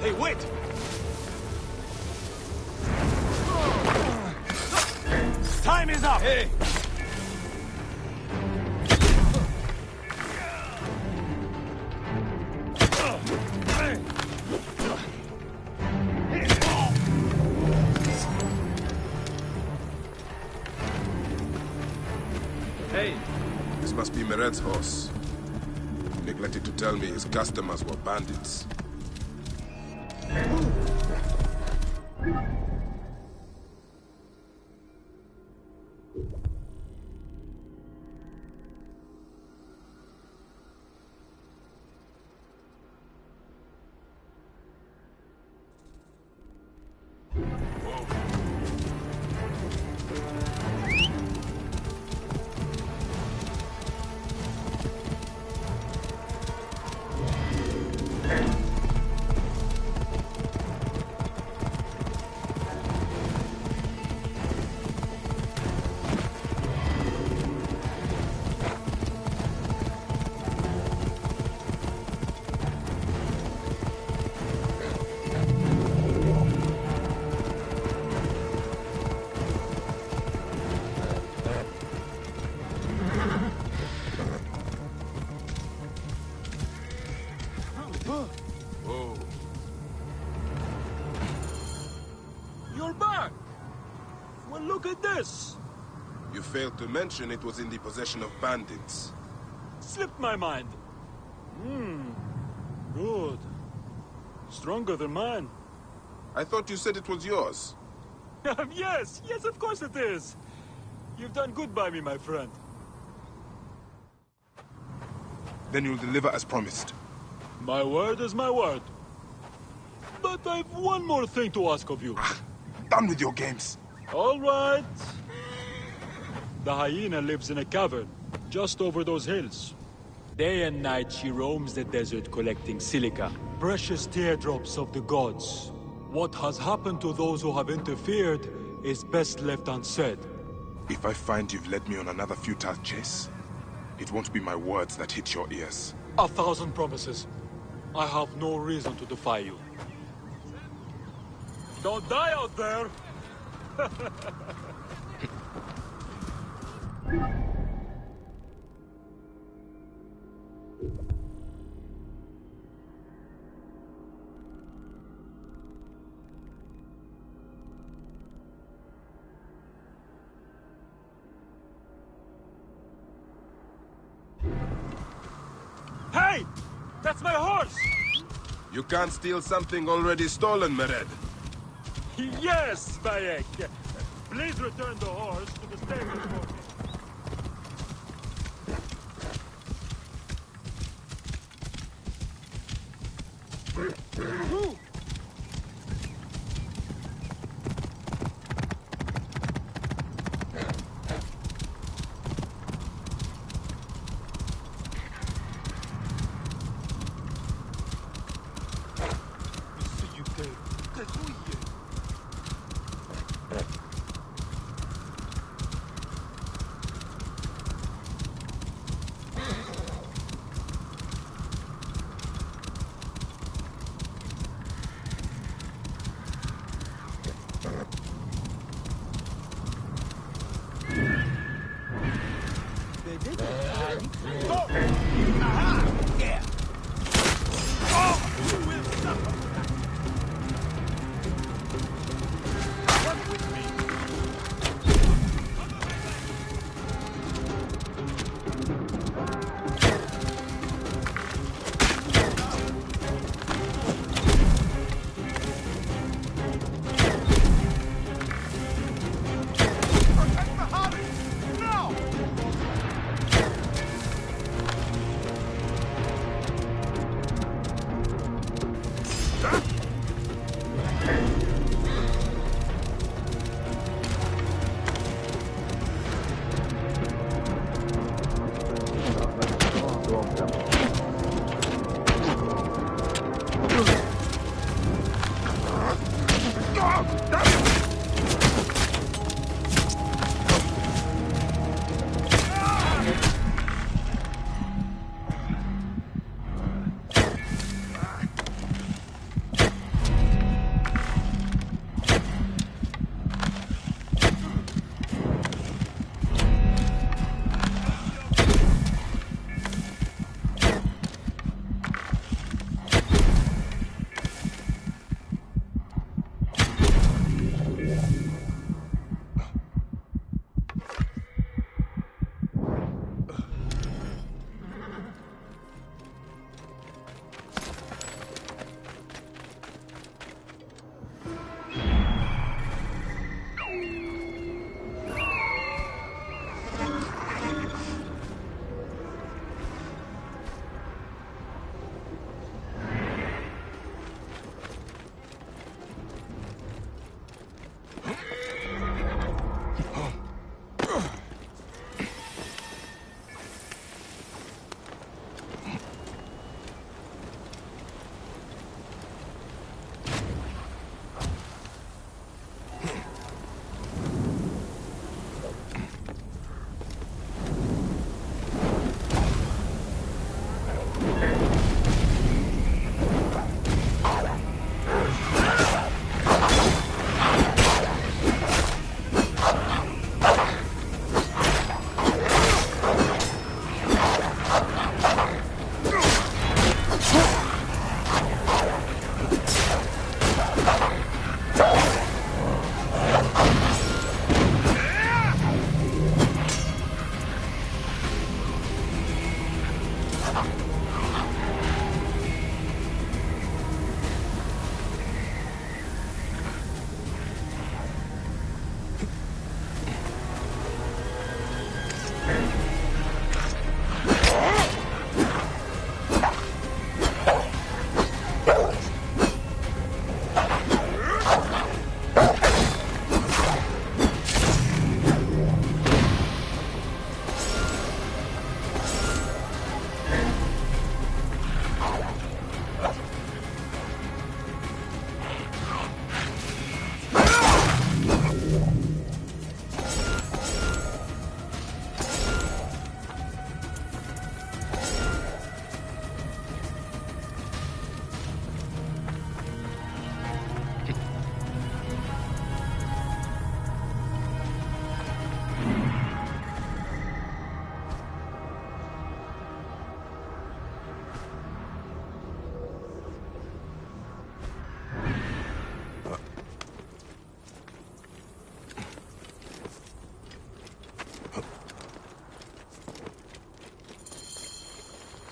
Hey, wait! Time is up! Hey! Hey! This must be Mered's horse. He neglected to tell me his customers were bandits. You're back! Well, look at this! You failed to mention it was in the possession of bandits. Slipped my mind. Good. Stronger than mine. I thought you said it was yours. Yes, of course it is. You've done good by me, my friend. Then you'll deliver as promised. My word is my word. But I've one more thing to ask of you. Done with your games. All right. The hyena lives in a cavern, just over those hills. Day and night she roams the desert collecting silica, precious teardrops of the gods. What has happened to those who have interfered is best left unsaid. If I find you've led me on another futile chase, it won't be my words that hit your ears. 1,000 promises. I have no reason to defy you. Don't die out there! Hey! That's my horse! You can't steal something already stolen, Mered. Yes, Bayek! Please return the horse to the stable for me.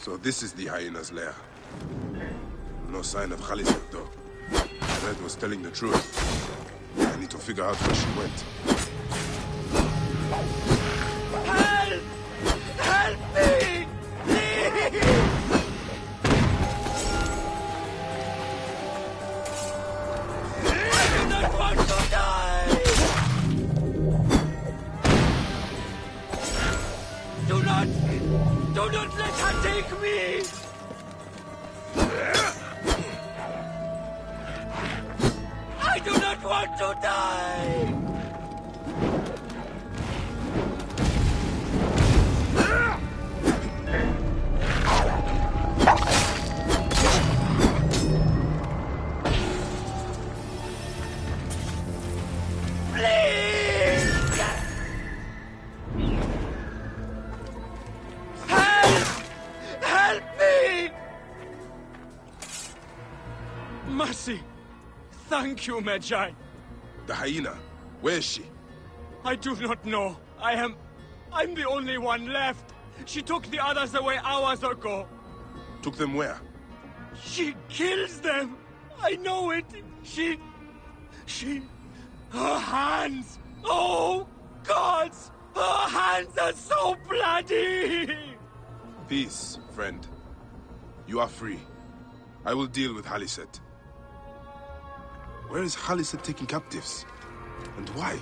So this is the hyena's lair. No sign of Khalisat, though. Red was telling the truth. I need to figure out where she went. Help! Help me! Please! I do not want to die! Do not let her take me! I do not want to die! Mercy! Thank you, Medjay. The hyena? Where is she? I do not know. I'm the only one left. She took the others away hours ago. Took them where? She kills them. I know it. Her hands. Oh, gods! Her hands are so bloody! Peace, friend. You are free. I will deal with Khalisat. Where is Khalisat taking captives? And why?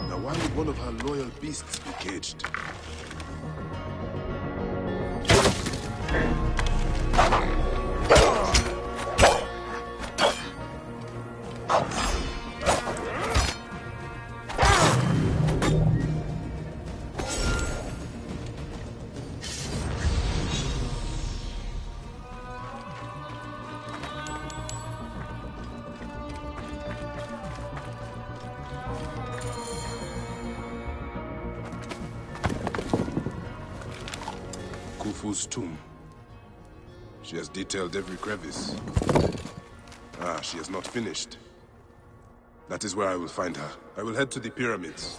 Now why would one of her loyal beasts be caged? Khufu's tomb. She has detailed every crevice. Ah, she has not finished. That is where I will find her. I will head to the pyramids.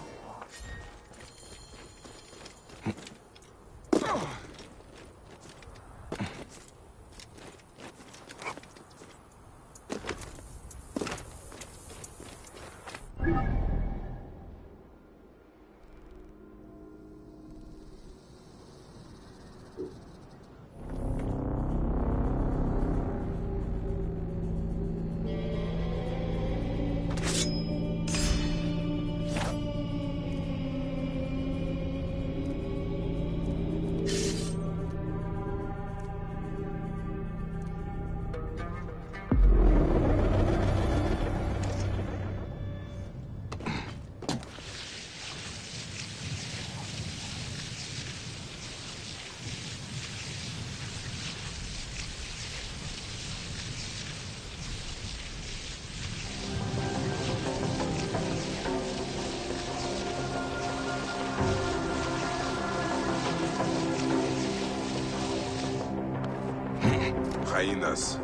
Hyenas.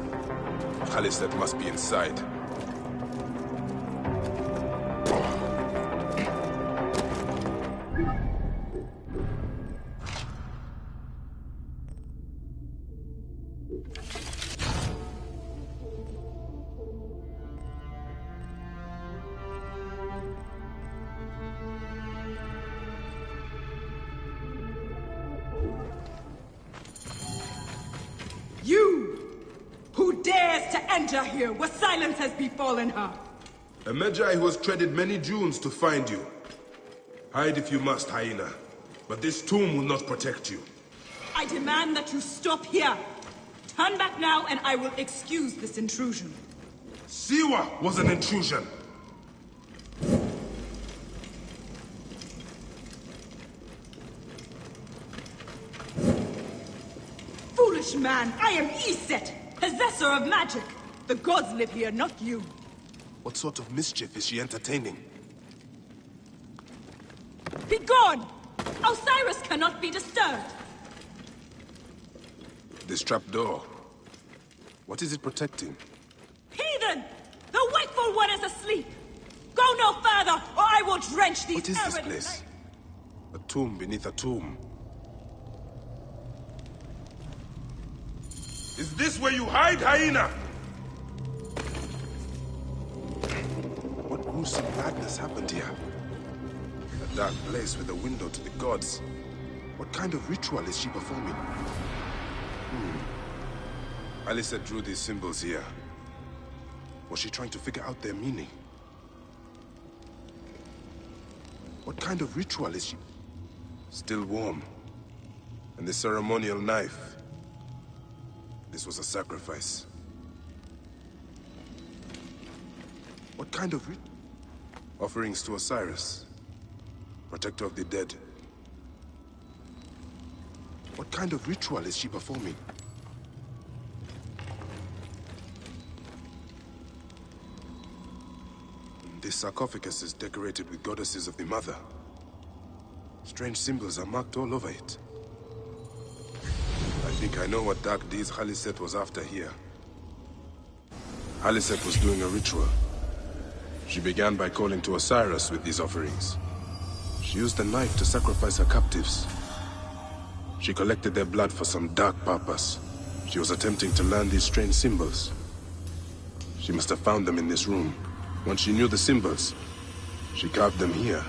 Khalisat must be inside. Enter here, where silence has befallen her. A Medjay who has treaded many dunes to find you. Hide if you must, hyena. But this tomb will not protect you. I demand that you stop here. Turn back now and I will excuse this intrusion. Siwa was an intrusion. Foolish man, I am Iset, possessor of magic. The gods live here, not you. What sort of mischief is she entertaining? Be gone! Osiris cannot be disturbed! This trapdoor. What is it protecting? Heathen! The wakeful one is asleep! Go no further, or I will drench these What is this errant place? A tomb beneath a tomb. Is this where you hide, hyena? What gruesome madness happened here? A dark place with a window to the gods. What kind of ritual is she performing? Alyset drew these symbols here. Was she trying to figure out their meaning? What kind of ritual is she? Still warm. And the ceremonial knife. This was a sacrifice. What kind of offerings to Osiris, protector of the dead. What kind of ritual is she performing? This sarcophagus is decorated with goddesses of the Mother. Strange symbols are marked all over it. I think I know what dark deeds Khaliset was after here. Khaliset was doing a ritual. She began by calling to Osiris with these offerings. She used a knife to sacrifice her captives. She collected their blood for some dark purpose. She was attempting to learn these strange symbols. She must have found them in this room. Once she knew the symbols, she carved them here,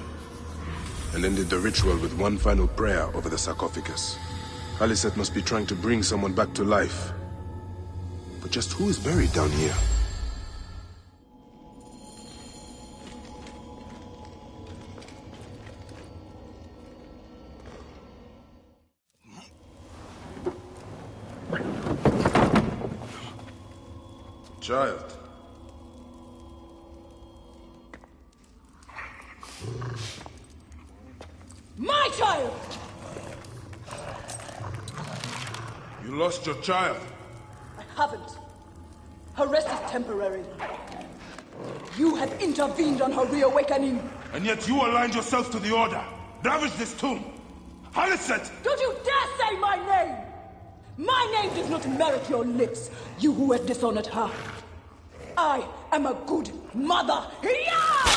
and ended the ritual with one final prayer over the sarcophagus. Khaliset must be trying to bring someone back to life. But just who is buried down here? Child. My child! You lost your child. I haven't. Her rest is temporary. You have intervened on her reawakening. And yet you aligned yourself to the Order. Ravage this tomb. Khaliset! Don't you dare say my name! My name does not merit your lips, you who have dishonored her. I am a good mother. Yeah!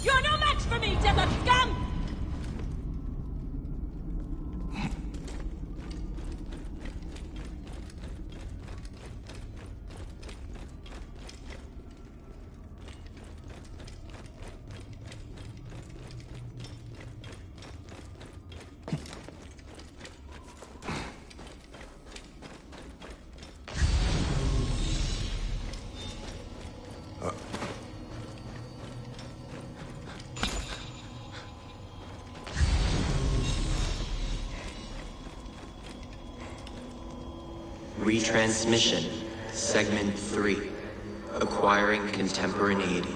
You're no match for me, desert scum! Retransmission, Segment 3, Acquiring Contemporaneity.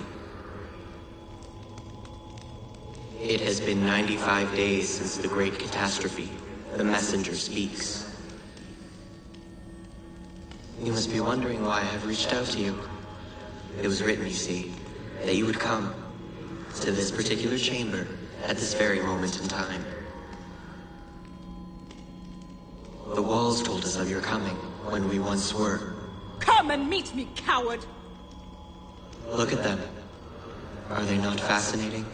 It has been 95 days since the Great Catastrophe. The messenger speaks. You must be wondering why I have reached out to you. It was written, you see, that you would come to this particular chamber at this very moment in time. The walls told us of your coming when we once were. Come and meet me, coward! Look at them. Are they not fascinating?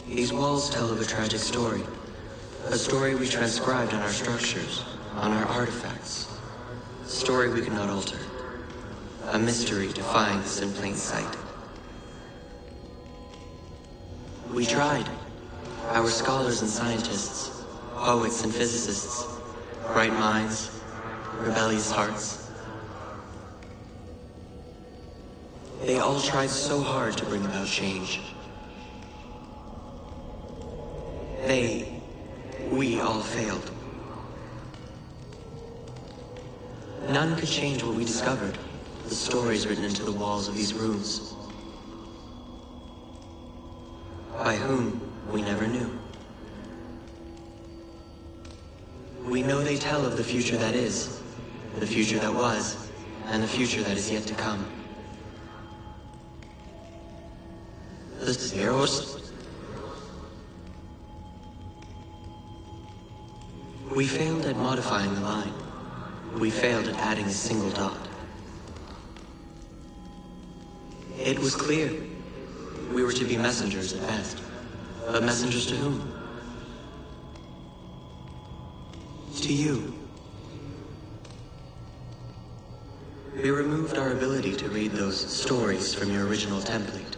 These walls tell of a tragic story. A story we transcribed on our structures, on our artifacts. A story we could not alter. A mystery defying us in plain sight. We tried. Our scholars and scientists, poets and physicists, bright minds, rebellious hearts. They all tried so hard to bring about change. We all failed. None could change what we discovered, the stories written into the walls of these rooms. By whom we never knew. We know they tell of the future that is, the future that was, and the future that is yet to come. The Zeros? We failed at modifying the line. We failed at adding a single dot. It was clear. We were to be messengers at best. But messengers to whom? To you. We removed our ability to read those stories from your original template.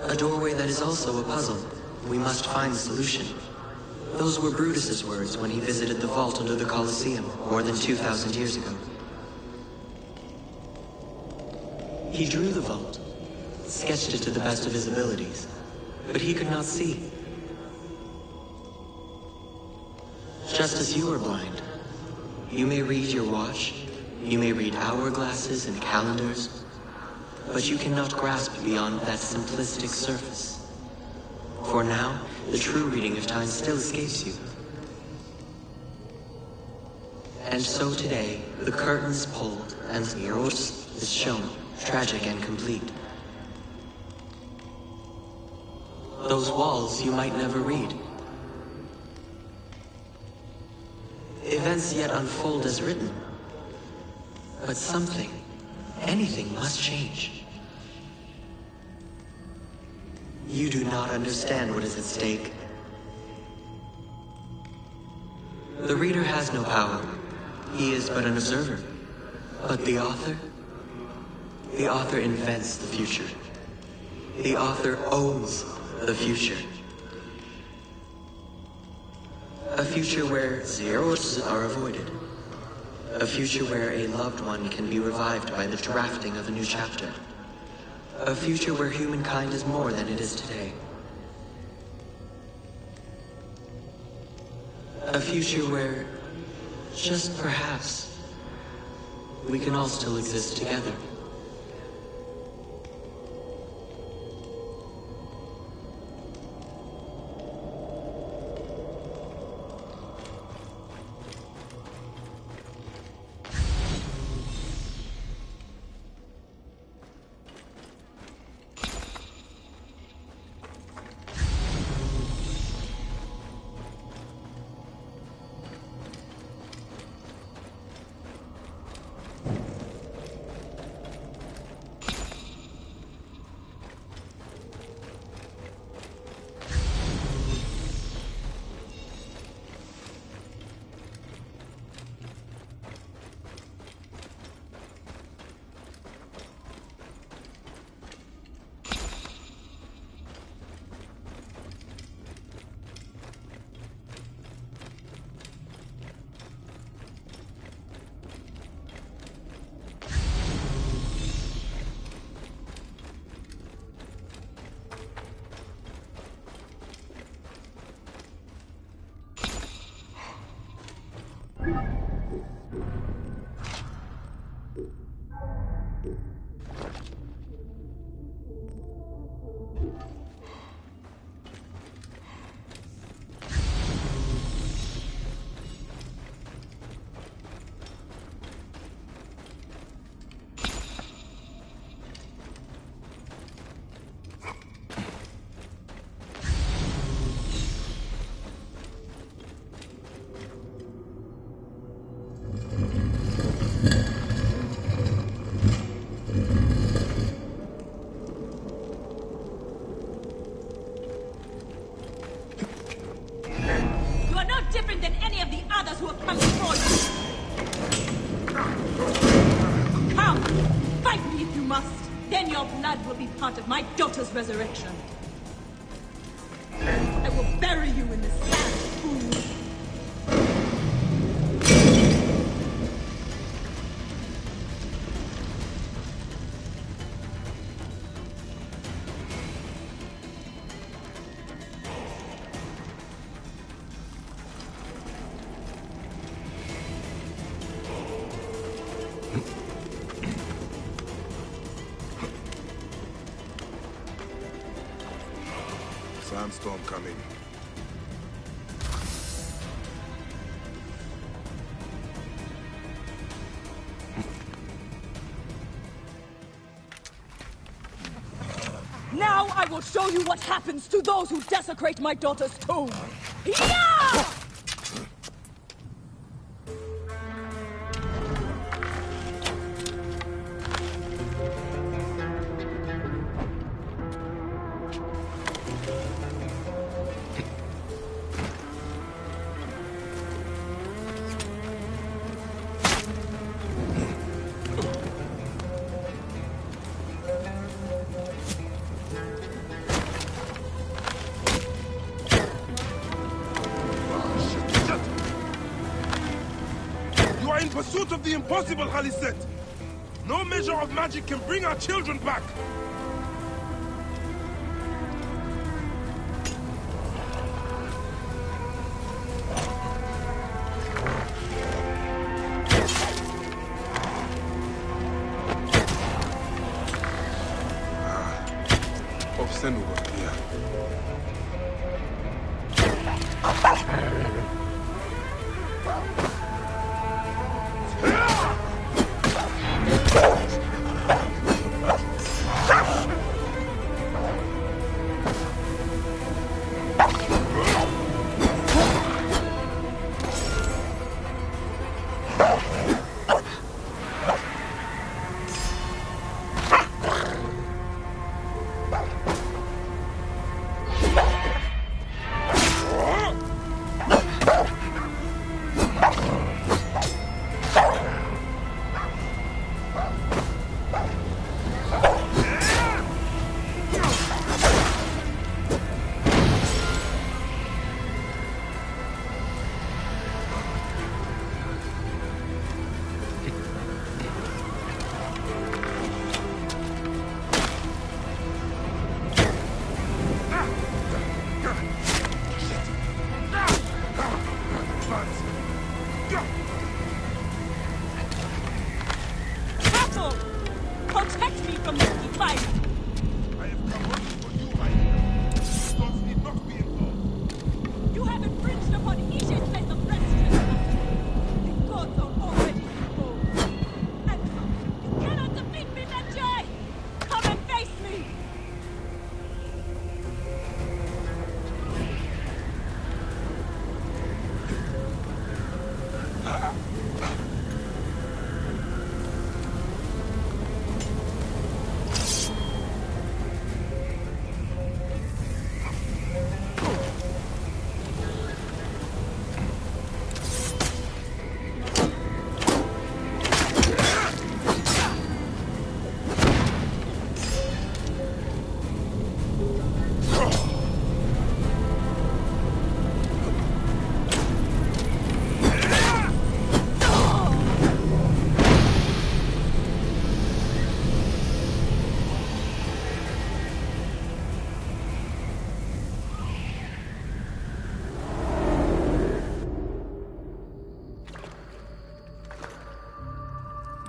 A doorway that is also a puzzle. We must find the solution. Those were Brutus's words when he visited the vault under the Colosseum more than 2,000 years ago. He drew the vault, sketched it to the best of his abilities, but he could not see. Just as you are blind, you may read your watch, you may read hourglasses and calendars, but you cannot grasp beyond that simplistic surface. For now, the true reading of time still escapes you. And so today, the curtain's pulled and Zeros is shown, tragic and complete. Those walls you might never read. Events yet unfold as written. But something, anything must change. You do not understand what is at stake. The reader has no power. He is but an observer. But the author? The author invents the future. The author owns the future. A future where zeros are avoided. A future where a loved one can be revived by the drafting of a new chapter. A future where humankind is more than it is today. A future where, just perhaps, we can all still exist together. Resurrection. I will bury you in the sand, fool. Sandstorm coming. Now I will show you what happens to those who desecrate my daughter's tomb! Yeah! You are in pursuit of the impossible, Khaliset! No measure of magic can bring our children back! Senua, yeah. Protect me from this defiance! I have come only for you, Hyena. The gods need not be involved. You have infringed upon each place of rest. The gods are already involved. And you cannot defeat me, Menjay! Come and face me!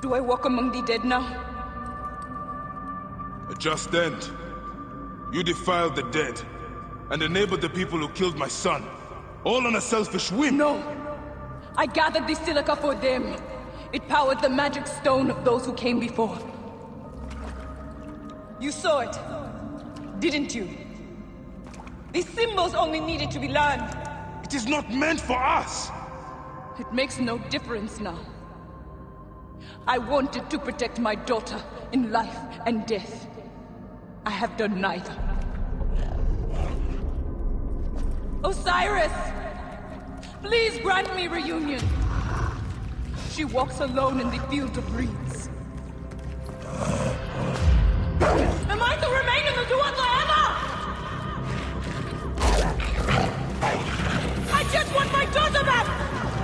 Do I walk among the dead now? A just end. You defiled the dead, and enabled the people who killed my son. All on a selfish whim! No! I gathered the silica for them. It powered the magic stone of those who came before. You saw it, didn't you? These symbols only needed to be learned. It is not meant for us! It makes no difference now. I wanted to protect my daughter in life and death. I have done neither. Osiris! Please grant me reunion. She walks alone in the field of reeds. Am I to remain in the Duat forever? I just want my daughter back!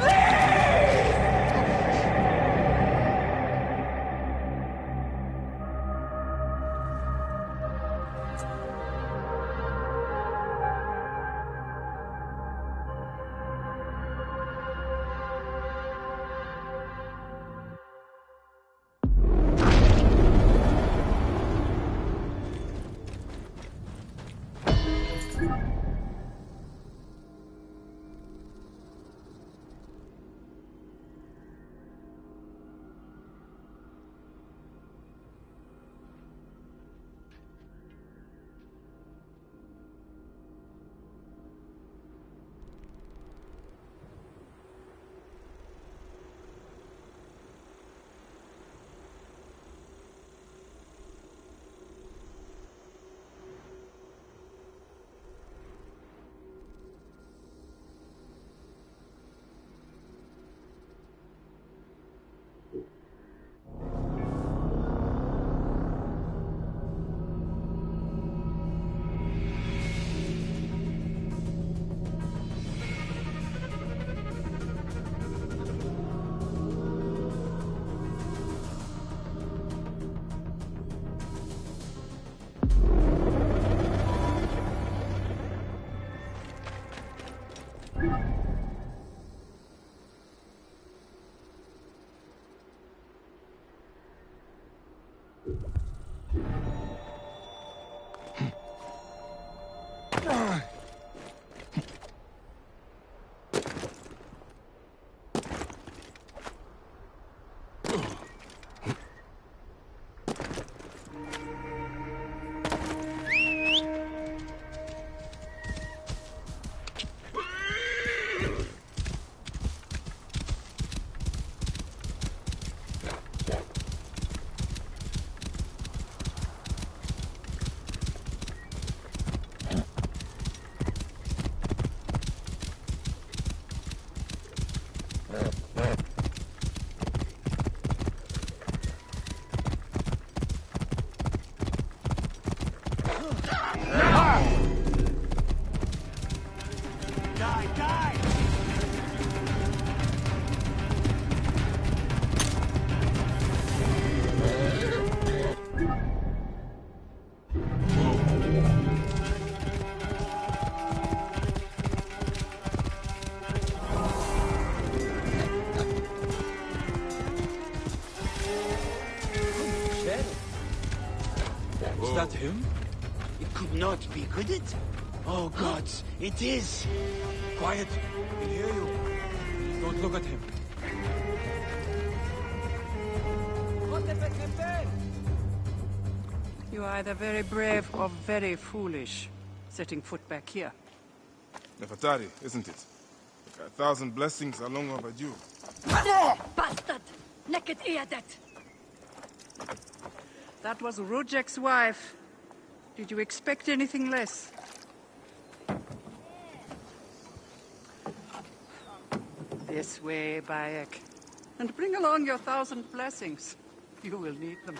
Please! Is that him? It could not be, could it? Oh, gods, it is! Quiet! He'll hear you. Please don't look at him. You are either very brave or very foolish, setting foot back here. Nefertari, isn't it? 1,000 blessings are long overdue. Bastard! Naked Eadet! That was Rujek's wife. Did you expect anything less? This way, Bayek. And bring along your 1,000 blessings. You will need them.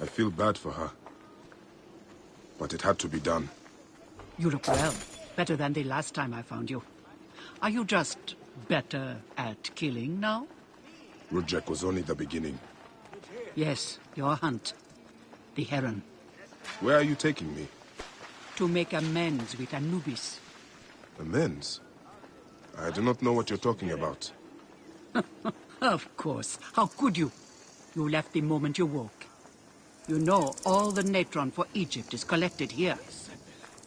I feel bad for her. But it had to be done. You look well. Better than the last time I found you. Are you just better at killing now? Rudjek was only the beginning. Yes, your hunt. The Heron. Where are you taking me? To make amends with Anubis. Amends? I do not know what you're talking about. Of course. How could you? You left the moment you woke. You know all the natron for Egypt is collected here.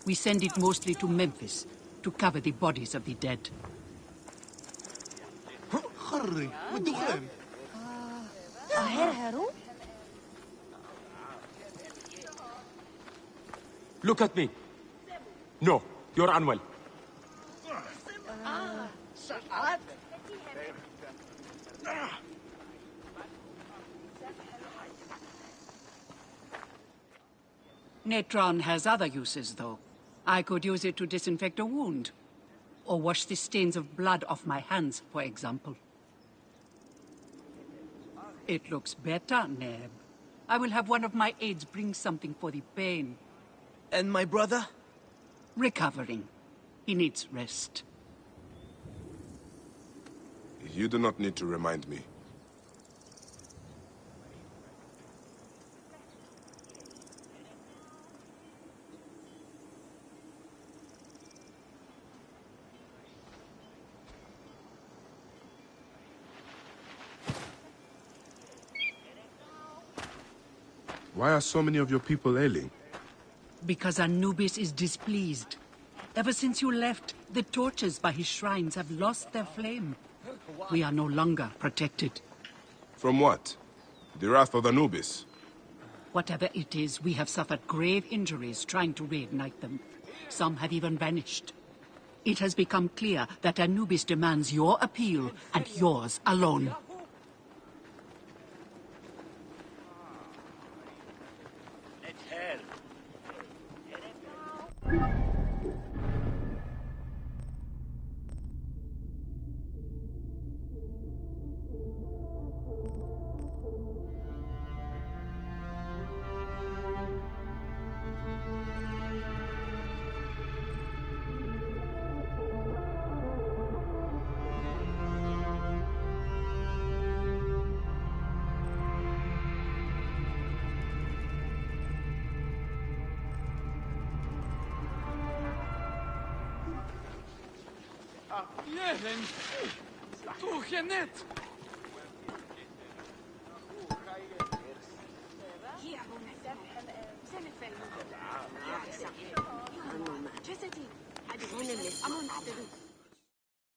We send it mostly to Memphis to cover the bodies of the dead. Look at me. No, you're unwell. Natron has other uses, though. I could use it to disinfect a wound. Or wash the stains of blood off my hands, for example. It looks better, Neb. I will have one of my aides bring something for the pain. And my brother? Recovering. He needs rest. You do not need to remind me. Why are so many of your people ailing? Because Anubis is displeased. Ever since you left, the torches by his shrines have lost their flame. We are no longer protected. From what? The wrath of Anubis? Whatever it is, we have suffered grave injuries trying to reignite them. Some have even vanished. It has become clear that Anubis demands your appeal, and yours alone.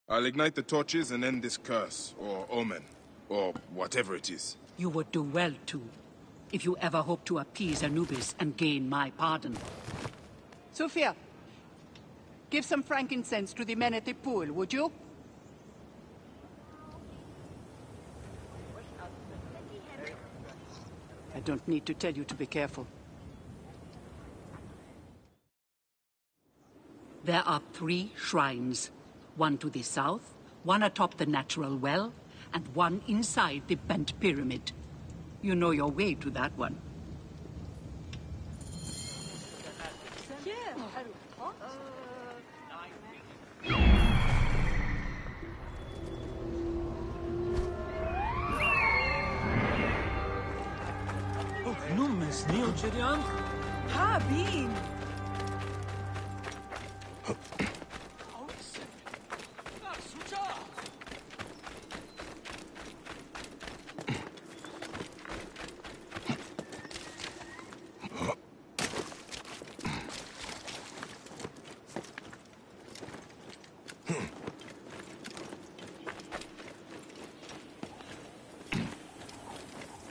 I'll ignite the torches and end this curse, or omen, or whatever it is. You would do well to, if you ever hope to appease Anubis and gain my pardon. Sophia, give some frankincense to the men at the pool, would you? I don't need to tell you to be careful. There are 3 shrines. One to the south, one atop the natural well, and one inside the bent pyramid. You know your way to that one. Ha, Bean!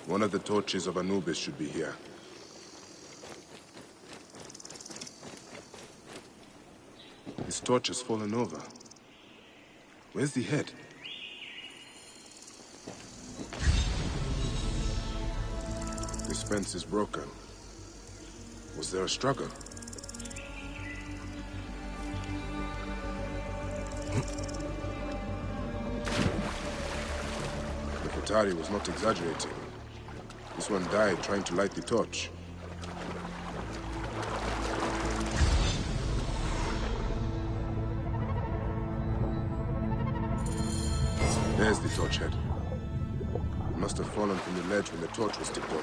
One of the torches of Anubis should be here. This torch has fallen over. Where's the head? This fence is broken. Was there a struggle? Nefertari was not exaggerating. This one died trying to light the torch. There's the torch head. It must have fallen from the ledge when the torch was tipped over.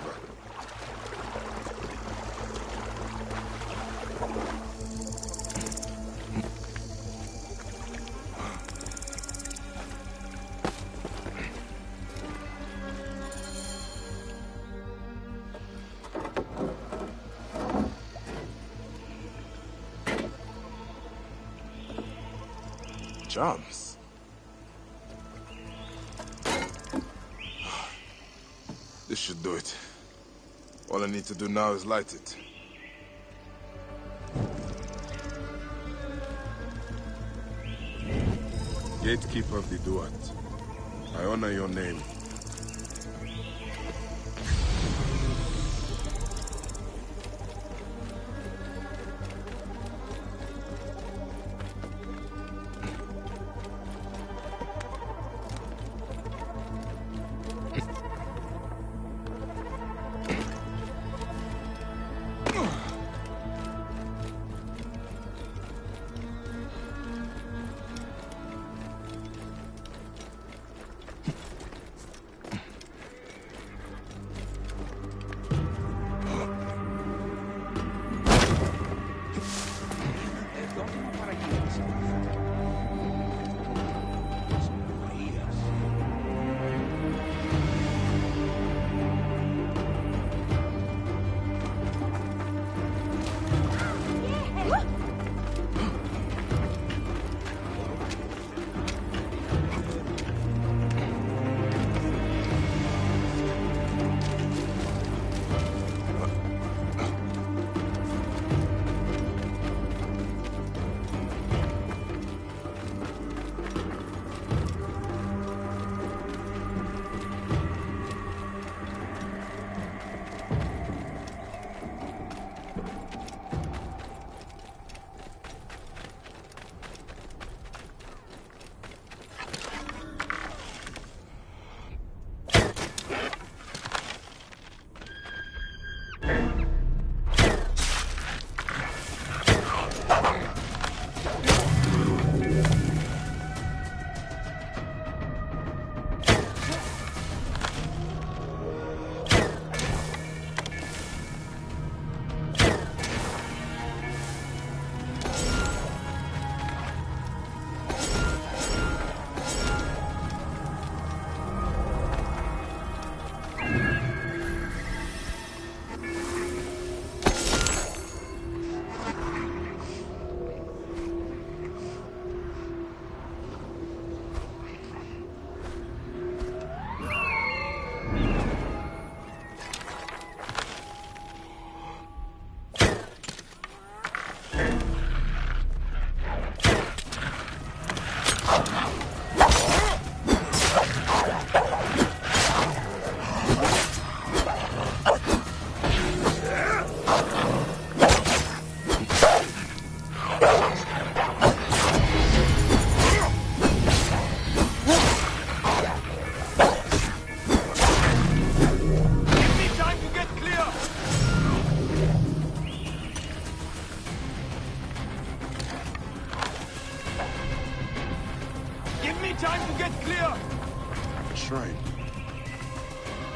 Charms. This should do it. All I need to do now is light it. Gatekeeper of the Duat, I honor your name.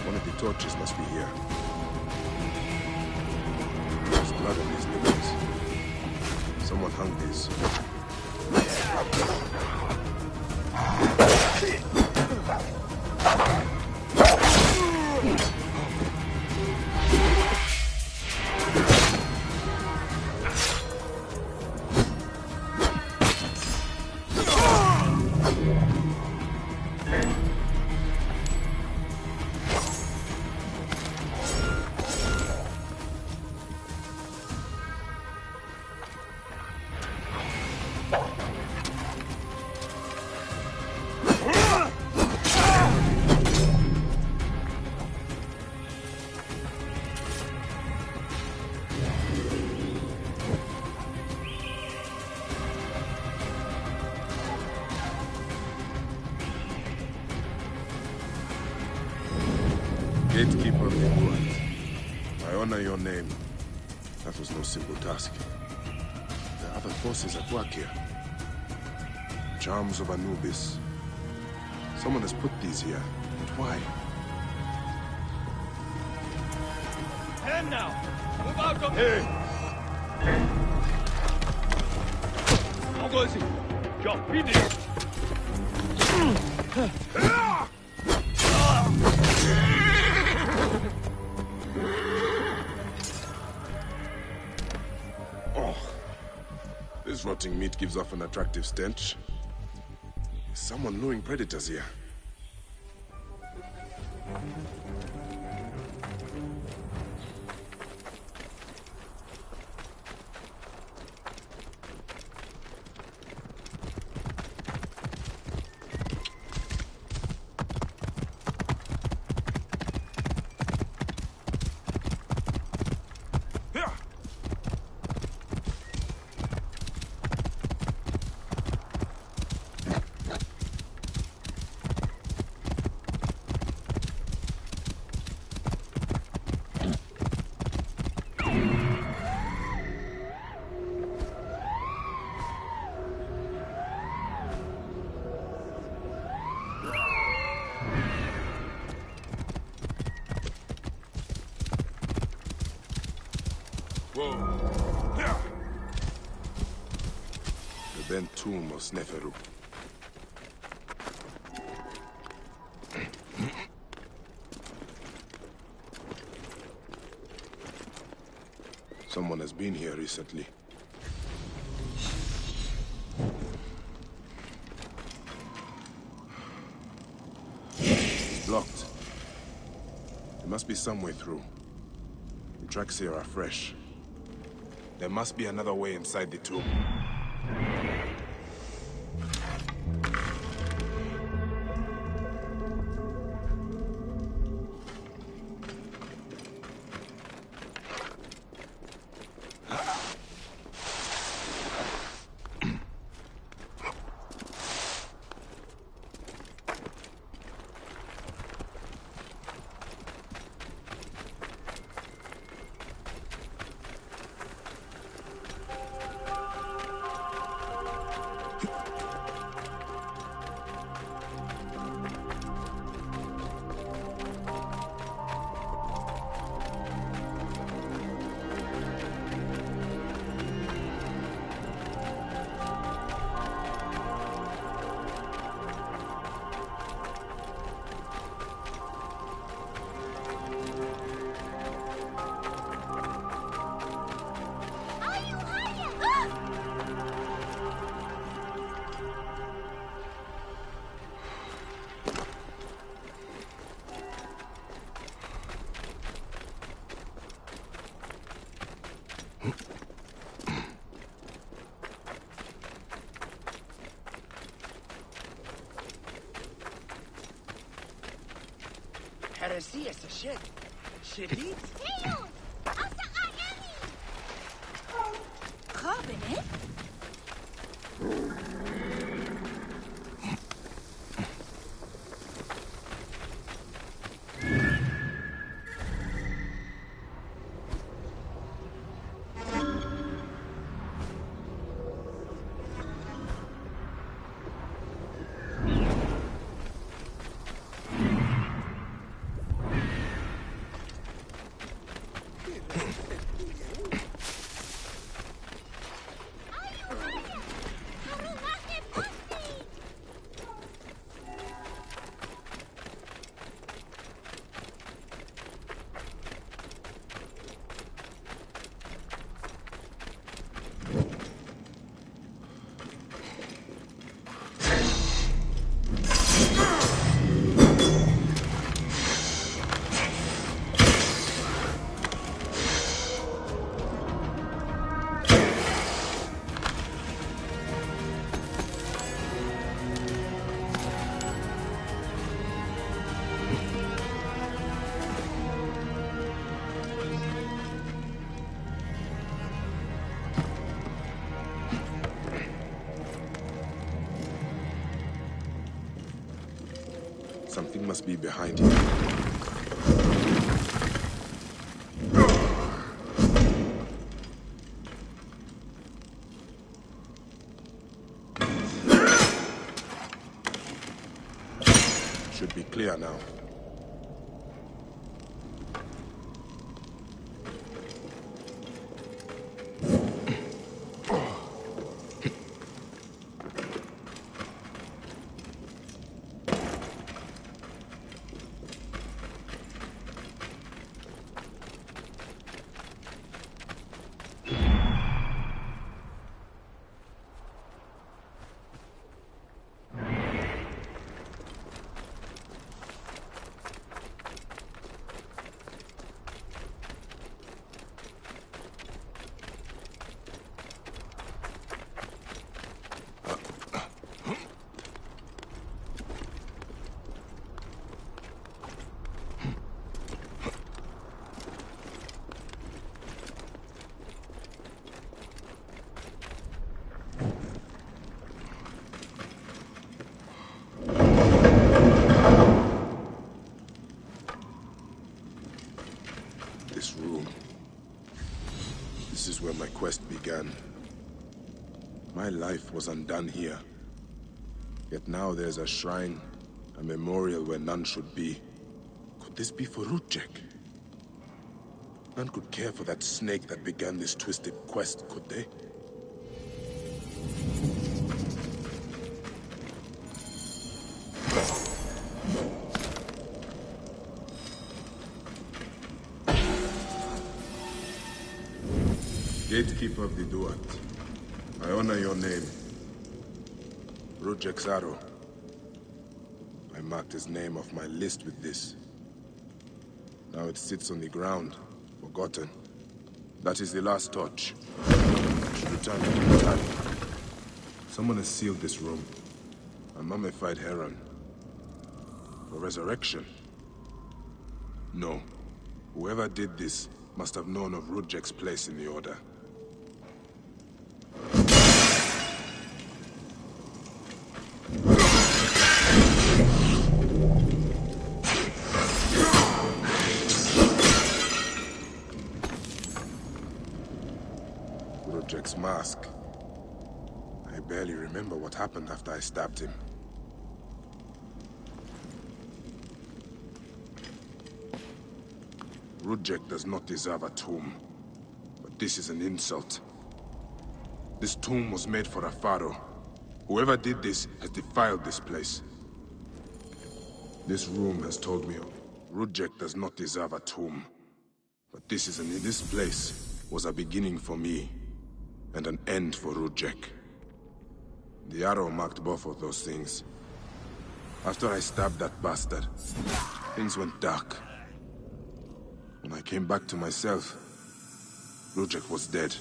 One of the torches must be here. There's blood on these nipples. Someone hung these. Gatekeeper of the Court, I honor your name. That was no simple task. There are other forces at work here. Charms of Anubis. Someone has put these here, but why? Stand now! Move out of here! How goes it? Jump, beat it! This rotting meat gives off an attractive stench. Is someone luring predators here? The bent tomb of Sneferu. Someone has been here recently. It's blocked. There must be some way through. The tracks here are fresh. There must be another way inside the tomb. هرسية الشد شديد هيوز! أصدقائي! خابنة؟ Something must be behind here. Should be clear now. This room. This is where my quest began. My life was undone here. Yet now there's a shrine, a memorial where none should be. Could this be for Rudjek? None could care for that snake that began this twisted quest, could they? Gatekeeper of the Duat, I honor your name. Rudjek Zaro. I marked his name off my list with this. Now it sits on the ground, forgotten. That is the last touch. I should return to the time. Someone has sealed this room. A mummified heron. For resurrection? No. Whoever did this must have known of Rudjek's place in the Order. Rudjek's mask. I barely remember what happened after I stabbed him. Rudjek does not deserve a tomb, but this is an insult. This tomb was made for a pharaoh. Whoever did this has defiled this place. This room has told me Rudjek does not deserve a tomb, but this place was a beginning for me and an end for Rudjek. The arrow marked both of those things. After I stabbed that bastard, things went dark. When I came back to myself, Rudjek was dead.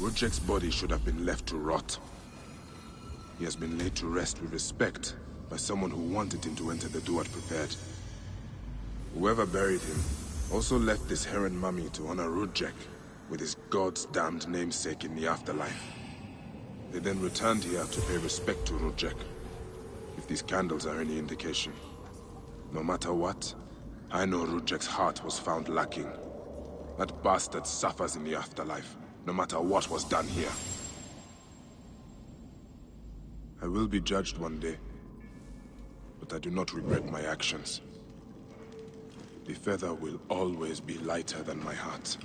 Rudjek's body should have been left to rot. He has been laid to rest with respect by someone who wanted him to enter the Duat prepared. Whoever buried him also left this heron mummy to honor Rudjek with his god's damned namesake in the afterlife. They then returned here to pay respect to Rudjek, if these candles are any indication. No matter what, I know Rudjek's heart was found lacking. That bastard suffers in the afterlife, no matter what was done here. I will be judged one day, but I do not regret my actions. The feather will always be lighter than my heart.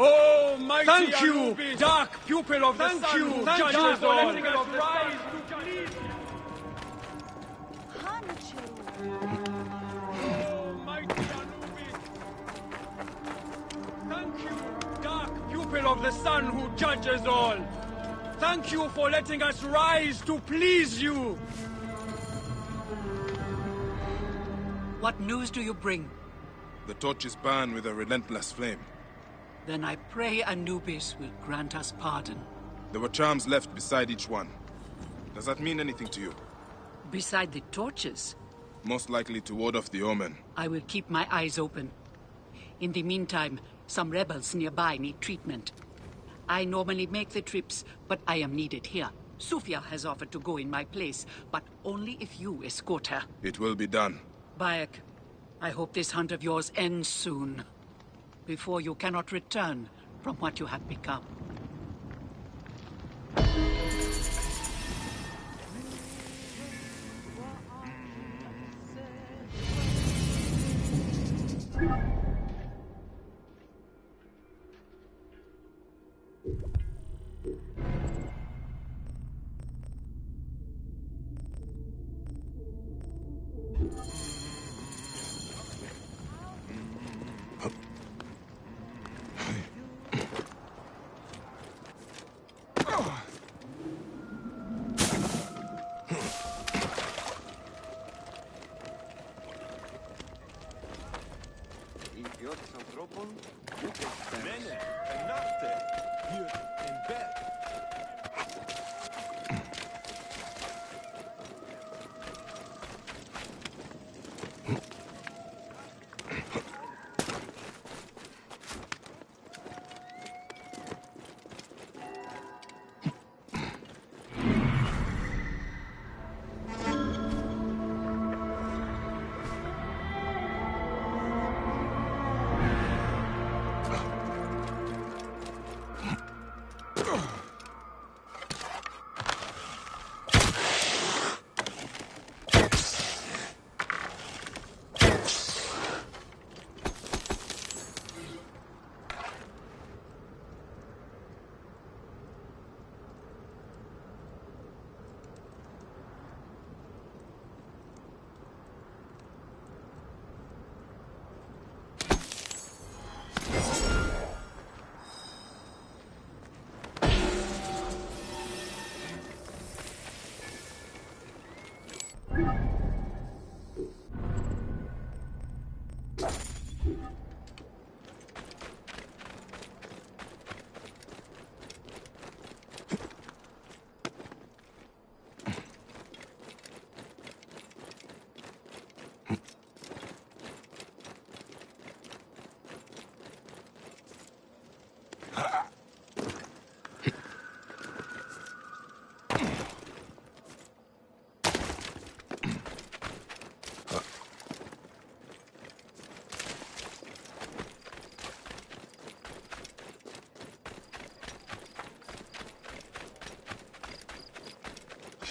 Oh, mighty Thank you, Anubis! dark pupil of the sun who judges for all. letting us rise to please you. Oh, mighty Anubis! Thank you, dark pupil of the sun who judges all. Thank you for letting us rise to please you. What news do you bring? The torches burn with a relentless flame. Then I pray Anubis will grant us pardon. There were charms left beside each one. Does that mean anything to you? Beside the torches, Most likely to ward off the omen. I will keep my eyes open. In the meantime, some rebels nearby need treatment. I normally make the trips, but I am needed here. Sufia has offered to go in my place, but only if you escort her. It will be done. Bayek, I hope this hunt of yours ends soon. Before you cannot return from what you have become.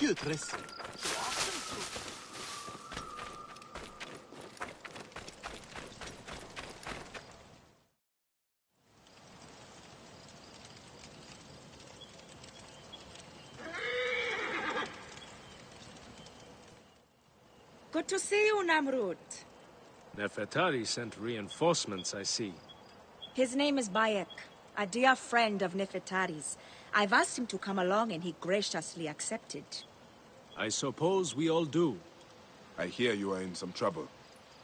Putrescent. Good to see you, Namrud. Nefertari sent reinforcements, I see. His name is Bayek, a dear friend of Nefertari's. I've asked him to come along and he graciously accepted. I suppose we all do. I hear you are in some trouble.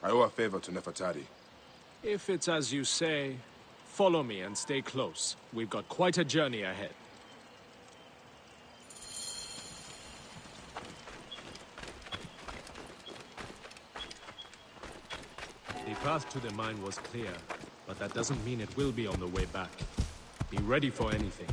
I owe a favor to Nefertari. If it's as you say, follow me and stay close. We've got quite a journey ahead. The path to the mine was clear, but that doesn't mean it will be on the way back. Be ready for anything.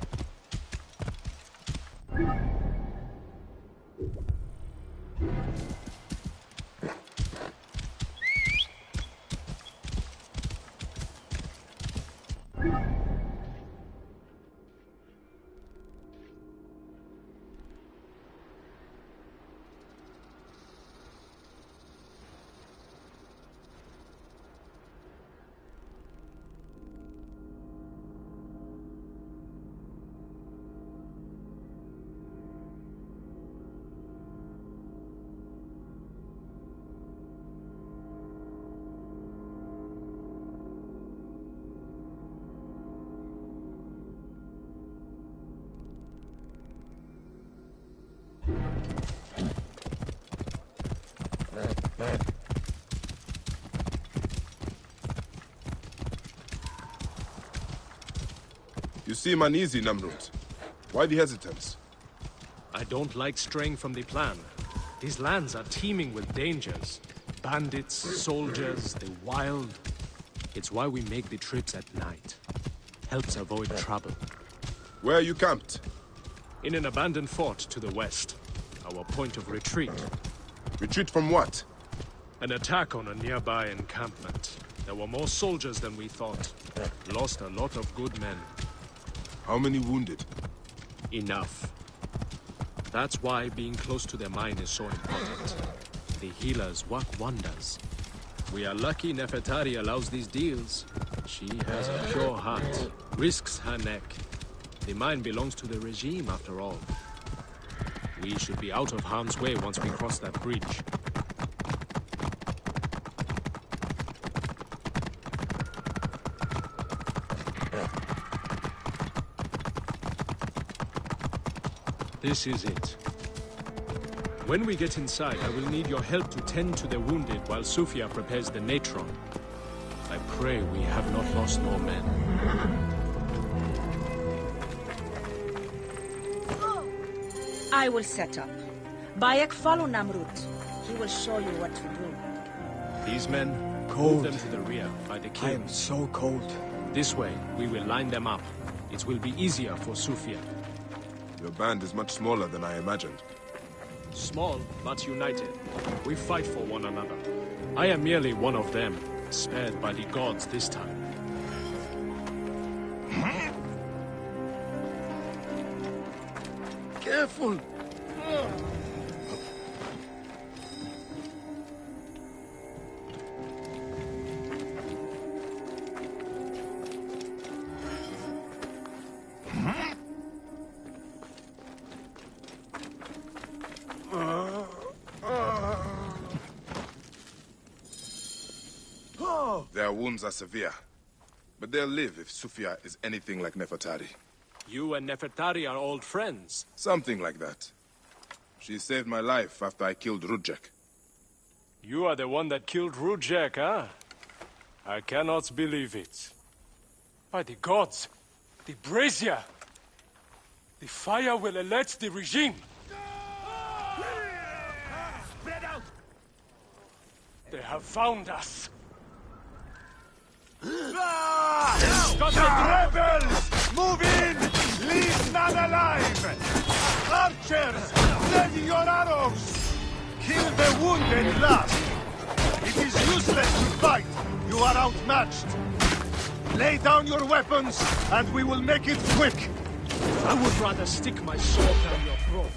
You seem uneasy, Namrud. Why the hesitance? I don't like straying from the plan. These lands are teeming with dangers. Bandits, soldiers, the wild. It's why we make the trips at night. Helps avoid trouble. Where are you camped? In an abandoned fort to the west. Our point of retreat. Retreat from what? An attack on a nearby encampment. There were more soldiers than we thought. Lost a lot of good men. How many wounded? Enough. That's why being close to their mine is so important. The healers work wonders. We are lucky Nefertari allows these deals. She has a pure heart, risks her neck. The mine belongs to the regime, after all. We should be out of harm's way once we cross that bridge. This is it. When we get inside, I will need your help to tend to the wounded while Sufia prepares the natron. I pray we have not lost more men. I will set up. Bayek, follow Namrud. He will show you what to do. These men, Cold. move them to the rear, by the I kiln. am so cold. This way, we will line them up. It will be easier for Sufia. Your band is much smaller than I imagined. Small, but united. We fight for one another. I am merely one of them, spared by the gods this time. Careful! Their wounds are severe, but they'll live if Sufia is anything like Nefertari. You and Nefertari are old friends. Something like that. She saved my life after I killed Rudjek. You are the one that killed Rudjek, huh? I cannot believe it. By the gods, the brazier! The fire will alert the regime! Spread out! They have found us! Rebels! Move in! Leave none alive! Archers! Ready your arrows! Kill the wounded last! It is useless to fight! You are outmatched! Lay down your weapons, and we will make it quick! I would rather stick my sword down your throat.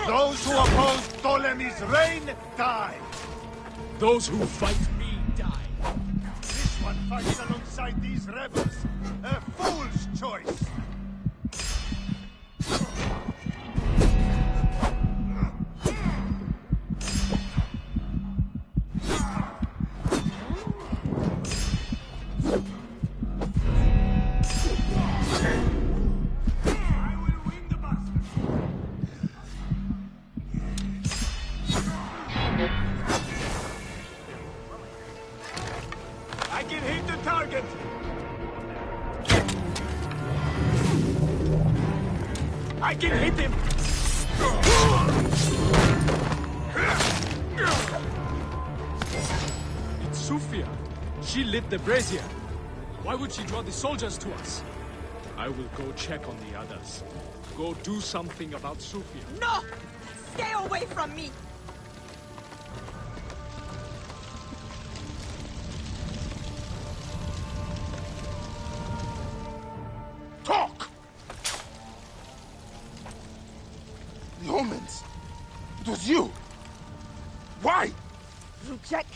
Those who oppose Ptolemy's reign, die! Those who fight me, die. This one fights alongside these rebels. A fool's choice! I can hit him! It's Sufia. She lit the brazier. Why would she draw the soldiers to us? I will go check on the others. Go do something about Sufia. No! Stay away from me! Talk! The omens! It was you! Why? Rudjek,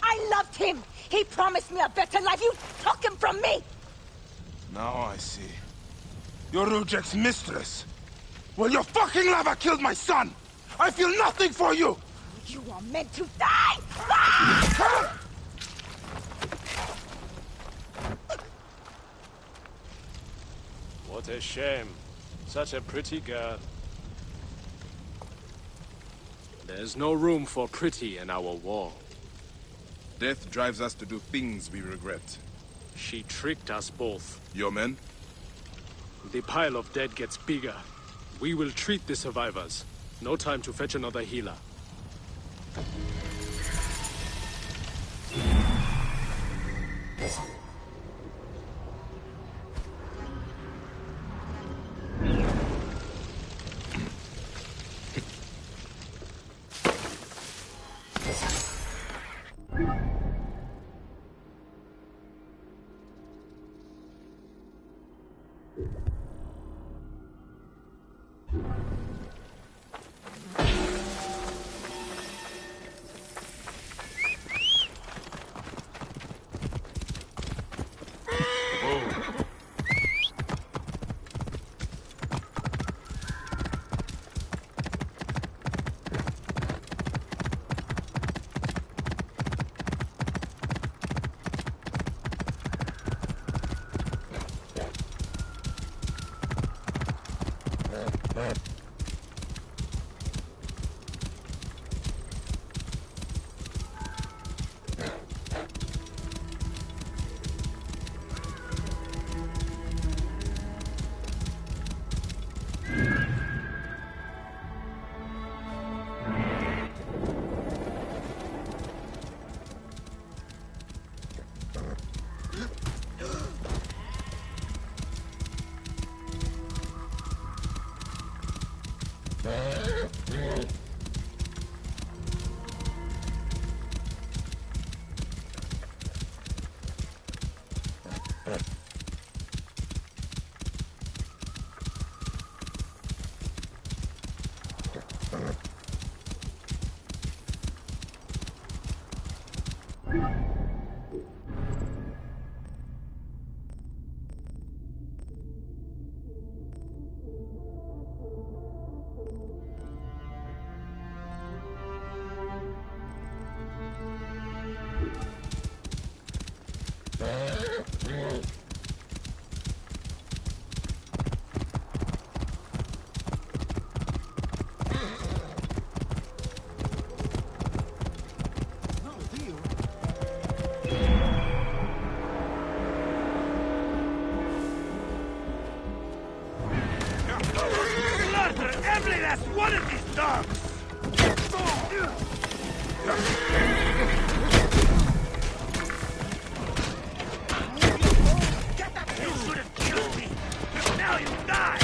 I loved him! He promised me a better life! You took him from me! Now I see. You're Rudjek's mistress. Well, your fucking lava killed my son! I feel nothing for you! You are meant to die! Ah! What a shame. Such a pretty girl. There's no room for pretty in our war. Death drives us to do things we regret. She tricked us both. Your men? The pile of dead gets bigger. We will treat the survivors. No time to fetch another healer. One of these dogs! You should have killed me! Now you die!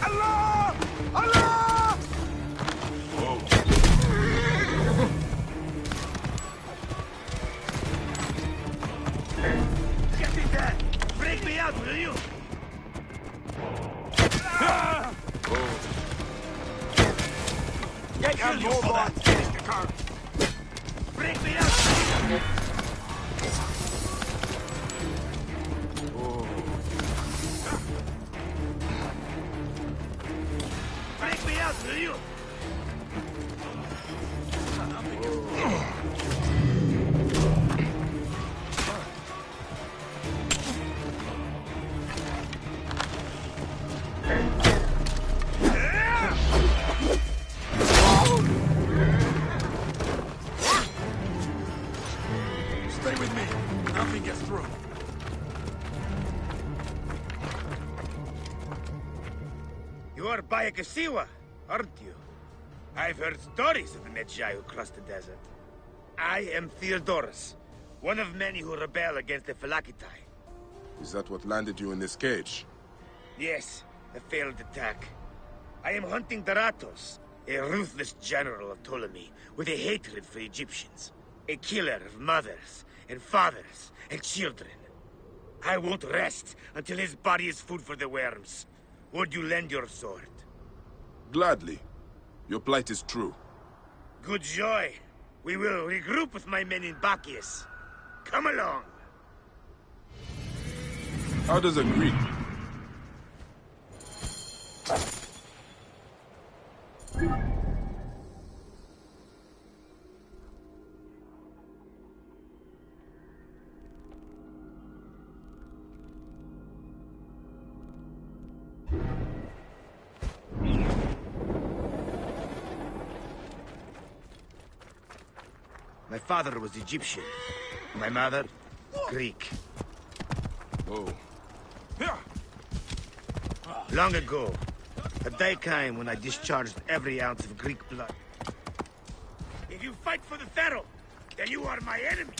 Allah! Allah! Get in there! Break me out, will you? Get kill you for that! Finish the car! Break me out! Break me out, will you? Stay with me. Nothing gets through. You are Bayek Siwa, aren't you? I've heard stories of the Medjay who crossed the desert. I am Theodorus, one of many who rebel against the Phylakitai. Is that what landed you in this cage? Yes, a failed attack. I am hunting Daratos, a ruthless general of Ptolemy with a hatred for Egyptians. A killer of mothers and fathers and children. I won't rest until his body is food for the worms. Would you lend your sword? Gladly. Your plight is true. Good joy. We will regroup with my men in Bacchius. Come along. How does a Greek? My father was Egyptian. My mother, Greek. Whoa. Long ago, a day came when I discharged every ounce of Greek blood. If you fight for the Pharaoh, then you are my enemy.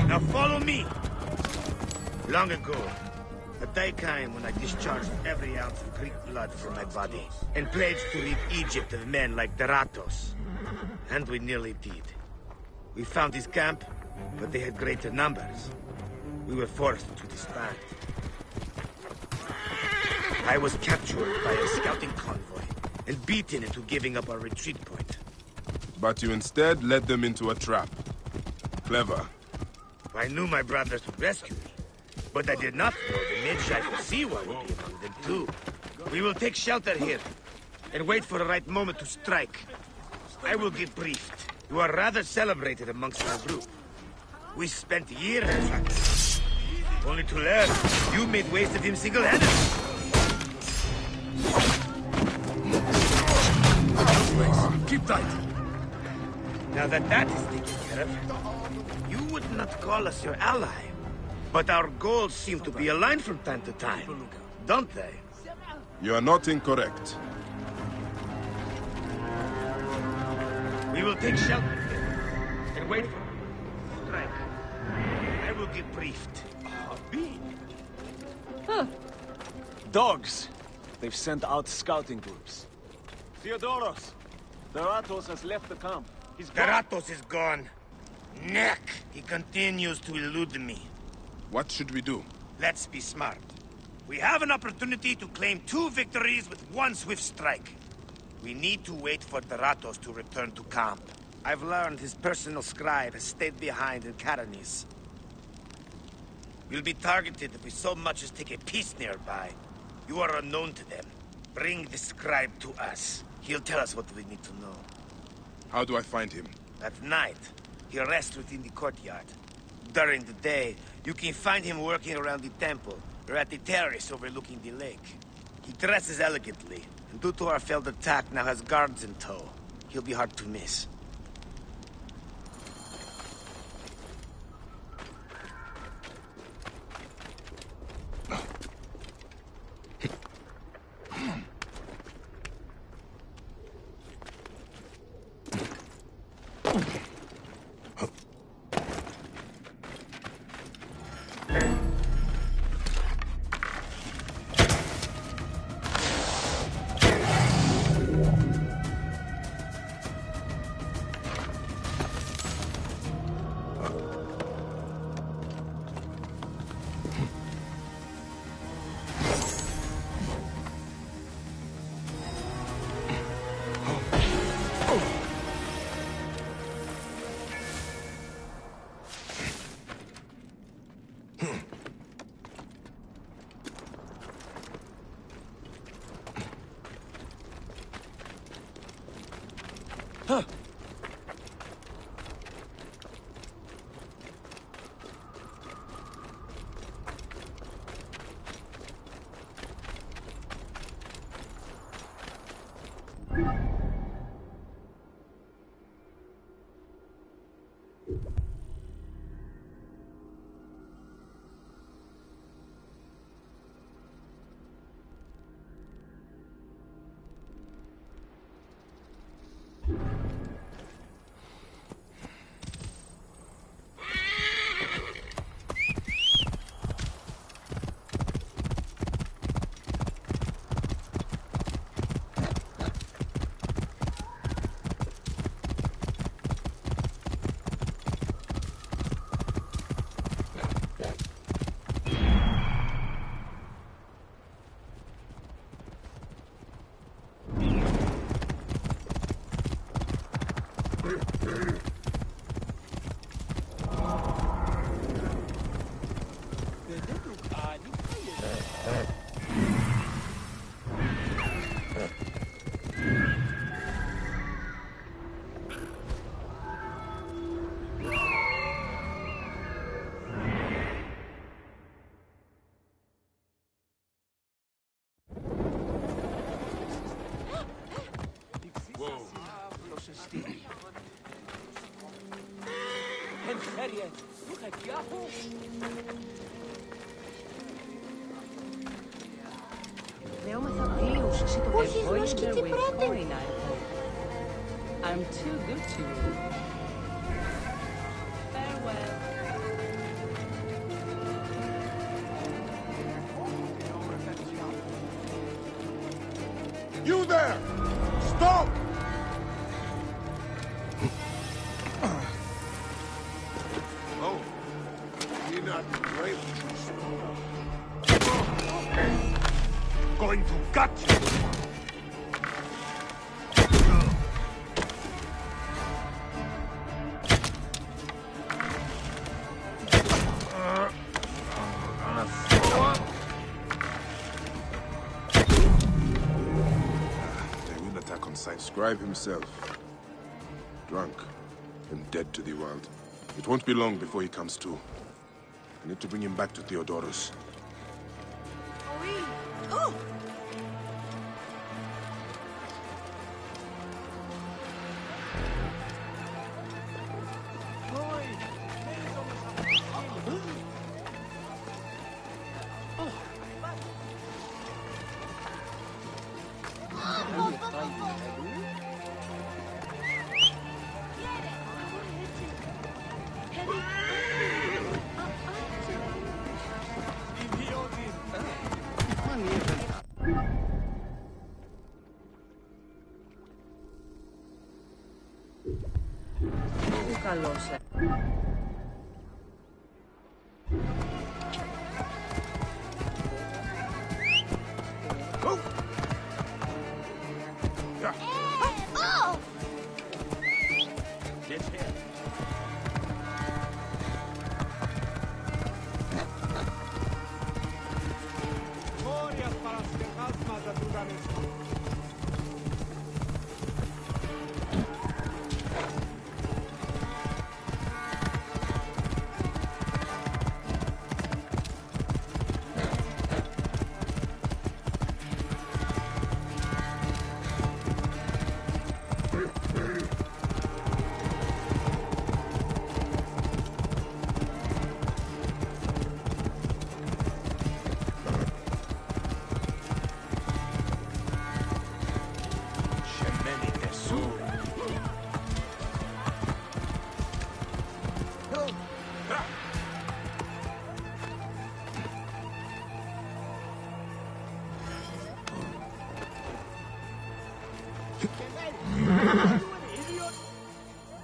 Now follow me. Long ago, a day came when I discharged every ounce of Greek blood from my body and pledged to rid Egypt of men like Deratos. And we nearly did. We found his camp, but they had greater numbers. We were forced to disband. I was captured by a scouting convoy and beaten into giving up our retreat point. But you instead led them into a trap. Clever. I knew my brothers would rescue me, but I did not know the Medjay from Siwa would be among them too. We will take shelter here and wait for the right moment to strike. I will get briefed. You are rather celebrated amongst our group. We spent years tracking him, only to learn you made waste of him single-handedly. Keep tight. Now that is taken care of, you would not call us your ally. But our goals seem to be aligned from time to time, don't they? You are not incorrect. We will take shelter here and wait for strike. I will get briefed. Dogs. They've sent out scouting groups. Theodoros. Deratos has left the camp. He's gone. Deratos is gone. Neck. He continues to elude me. What should we do? Let's be smart. We have an opportunity to claim 2 victories with 1 swift strike. We need to wait for Deratos to return to camp. I've learned his personal scribe has stayed behind in Karanis. We'll be targeted if we so much as take a piece nearby. You are unknown to them. Bring the scribe to us. He'll tell us what we need to know. How do I find him? At night, he rests within the courtyard. During the day, you can find him working around the temple, or at the terrace overlooking the lake. He dresses elegantly, and due to our failed attack, now has guards in tow. He'll be hard to miss. I'm too good to you. Farewell. You there! Stop! Oh, you're not brave. Going to gut you! Scribe himself, drunk and dead to the world. It won't be long before he comes to. I need to bring him back to Theodorus. Oh!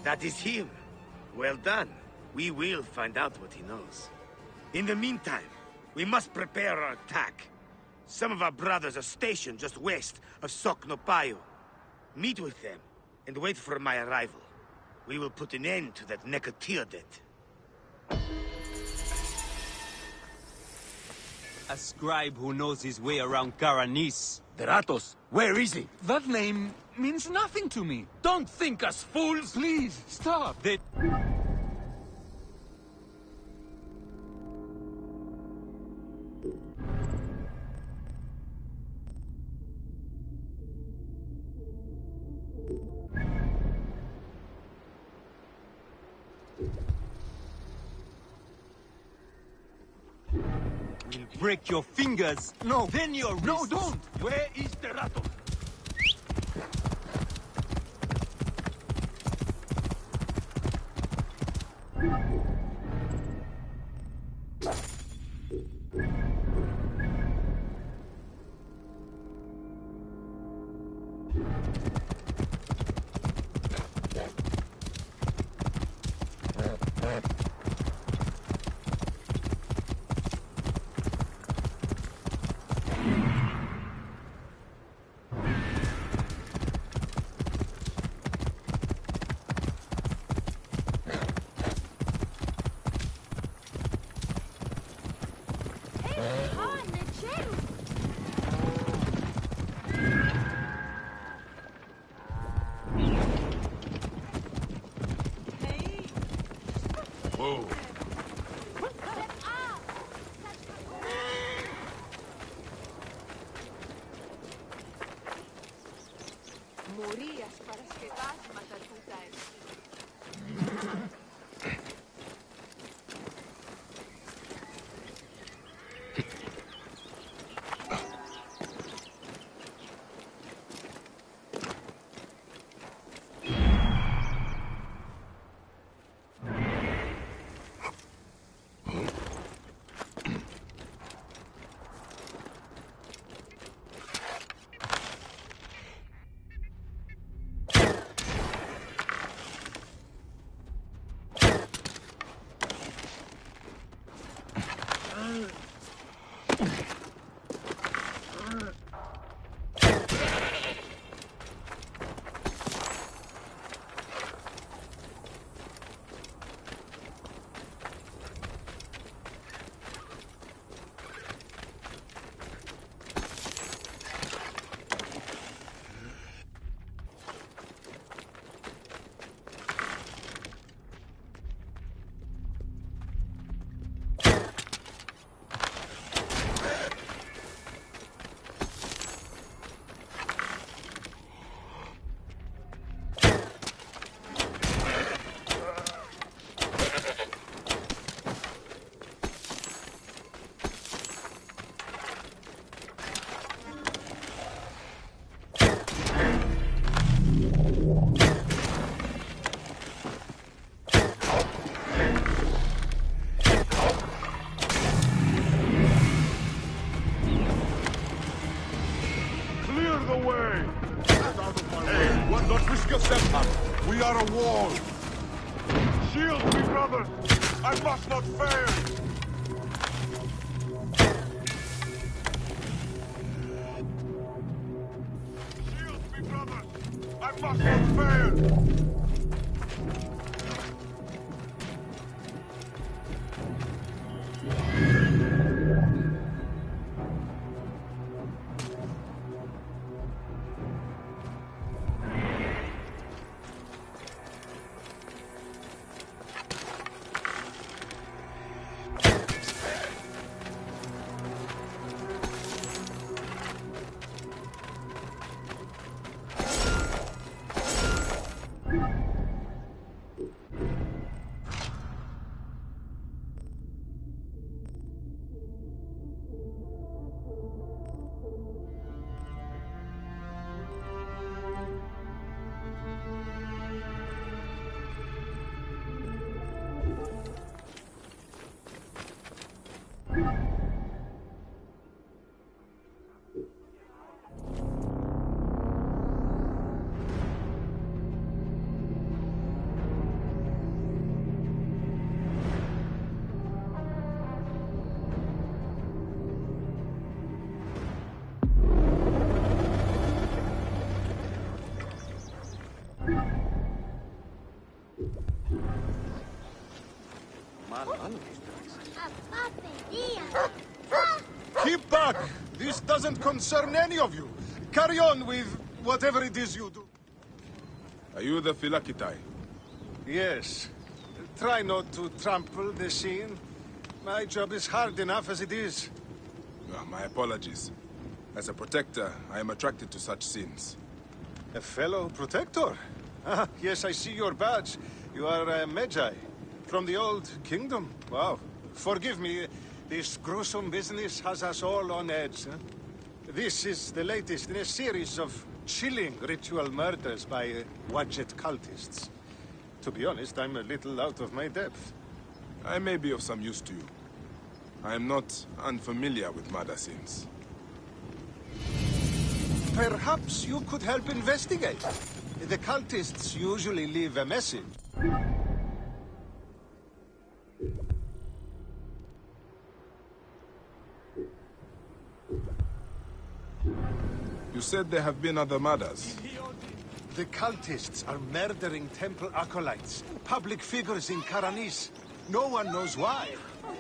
That is him. Well done. We will find out what he knows. In the meantime, we must prepare our attack. Some of our brothers are stationed just west of Soknopayu. Meet with them, and wait for my arrival. We will put an end to that Nekatiodet. A scribe who knows his way around Karanis. Deratos, where is he? That name means nothing to me. Don't think us fools! Please, stop! They... We'll break your fingers. No. Then your wrists. No, don't! Where is Deratos? Whoa. all! Shield me, brother! I must not fail! Shield me, brother! I must not fail! Keep back! This doesn't concern any of you. Carry on with whatever it is you do. Are you the Phylakitai? Yes. Try not to trample the scene. My job is hard enough as it is. My apologies. As a protector, I am attracted to such scenes. A fellow protector? Ah, yes, I see your badge. You are a Magi. From the old kingdom. Wow. Forgive me. This gruesome business has us all on edge. Huh? This is the latest in a series of chilling ritual murders by Wadjet cultists. To be honest, I'm a little out of my depth. I may be of some use to you. I am not unfamiliar with murder scenes. Perhaps you could help investigate. The cultists usually leave a message. You said there have been other murders. The cultists are murdering temple acolytes, public figures in Karanis. No one knows why.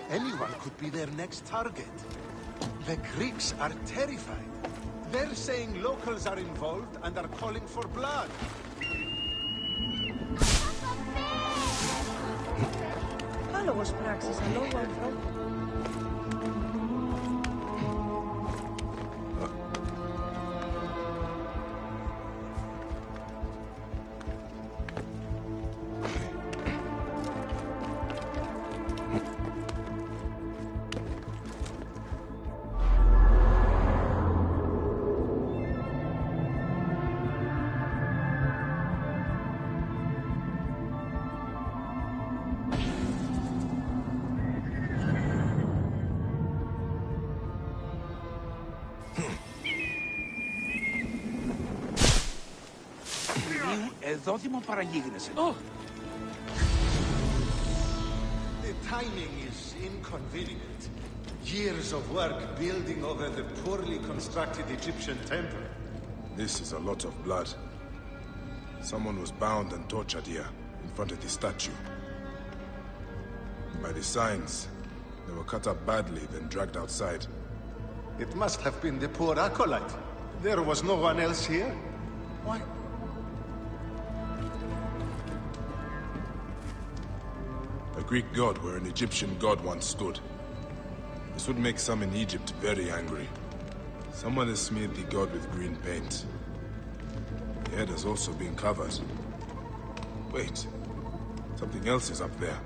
Anyone could be their next target. The Greeks are terrified. They're saying locals are involved and are calling for blood. Καλώς πράξεις, αλόγου ανθρώπου. Δόθυμο παραγίγνεσαι. The timing is inconvenient. Years of work building over the poorly constructed Egyptian temple. This is a lot of blood. Someone was bound and tortured here, in front of the statue. By the signs, they were cut up badly, then dragged outside. It must have been the poor acolyte. There was no one else here. Why? A Greek god where an Egyptian god once stood. This would make some in Egypt very angry. Someone has smeared the god with green paint. The head has also been covered. Wait, something else is up there.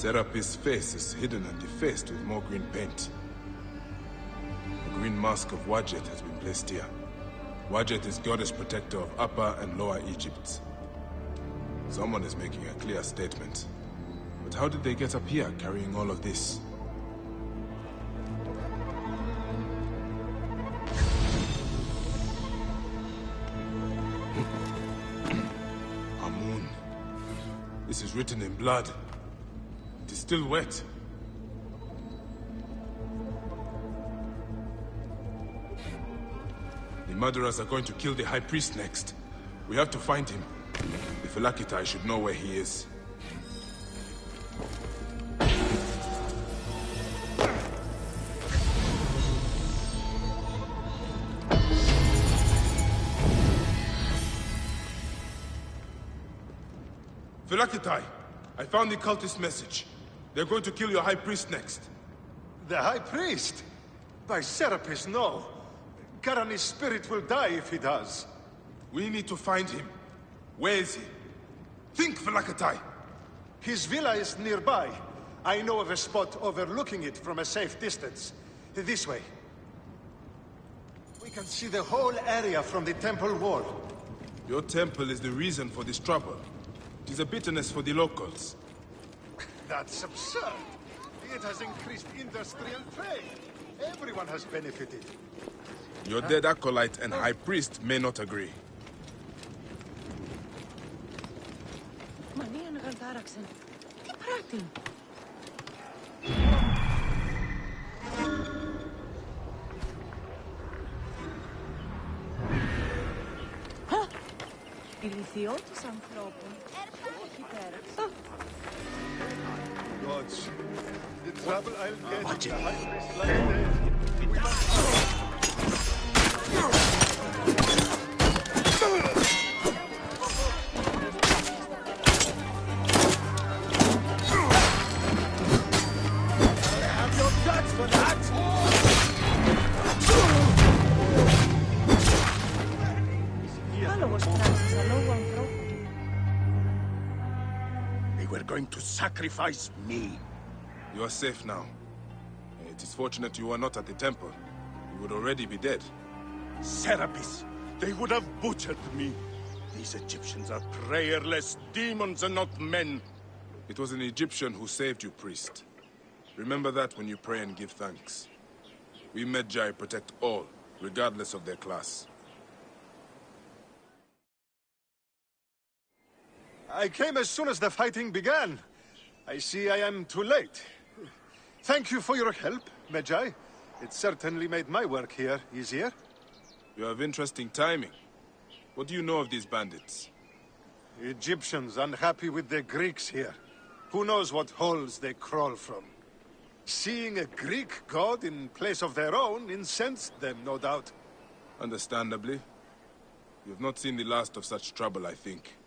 Serapis' face is hidden and defaced with more green paint. A green mask of Wadjet has been placed here. Wadjet is goddess protector of Upper and Lower Egypt. Someone is making a clear statement. But how did they get up here carrying all of this? Amun. This is written in blood. It is still wet. The murderers are going to kill the High Priest next. We have to find him. The Phylakitai should know where he is. Phylakitai, I found the cultist message. They're going to kill your High Priest next. The High Priest? By Serapis, no. Karani's spirit will die if he does. We need to find him. Where is he? Think, Phylakitai! His villa is nearby. I know of a spot overlooking it from a safe distance. This way. We can see the whole area from the temple wall. Your temple is the reason for this trouble. It is a bitterness for the locals. That's absurd. It has increased industrial trade. Everyone has benefited. Your dead acolyte and high priest may not agree. Μανία να γαντάραξαν. Τι πράττει. Ηλικιώτης ανθρώπων. Εκεί πέρα. Gods, the trouble I'll get with the High Priest like this. We must... They were going to sacrifice me. You are safe now. It is fortunate you are not at the temple. You would already be dead. Serapis, they would have butchered me. These Egyptians are prayerless demons and not men. It was an Egyptian who saved you, priest. Remember that when you pray and give thanks. We Medjay protect all, regardless of their class. I came as soon as the fighting began. I see I am too late. Thank you for your help, Medjay. It certainly made my work here easier. You have interesting timing. What do you know of these bandits? Egyptians unhappy with the Greeks here. Who knows what holes they crawl from. Seeing a Greek god in place of their own incensed them, no doubt. Understandably. You have not seen the last of such trouble, I think.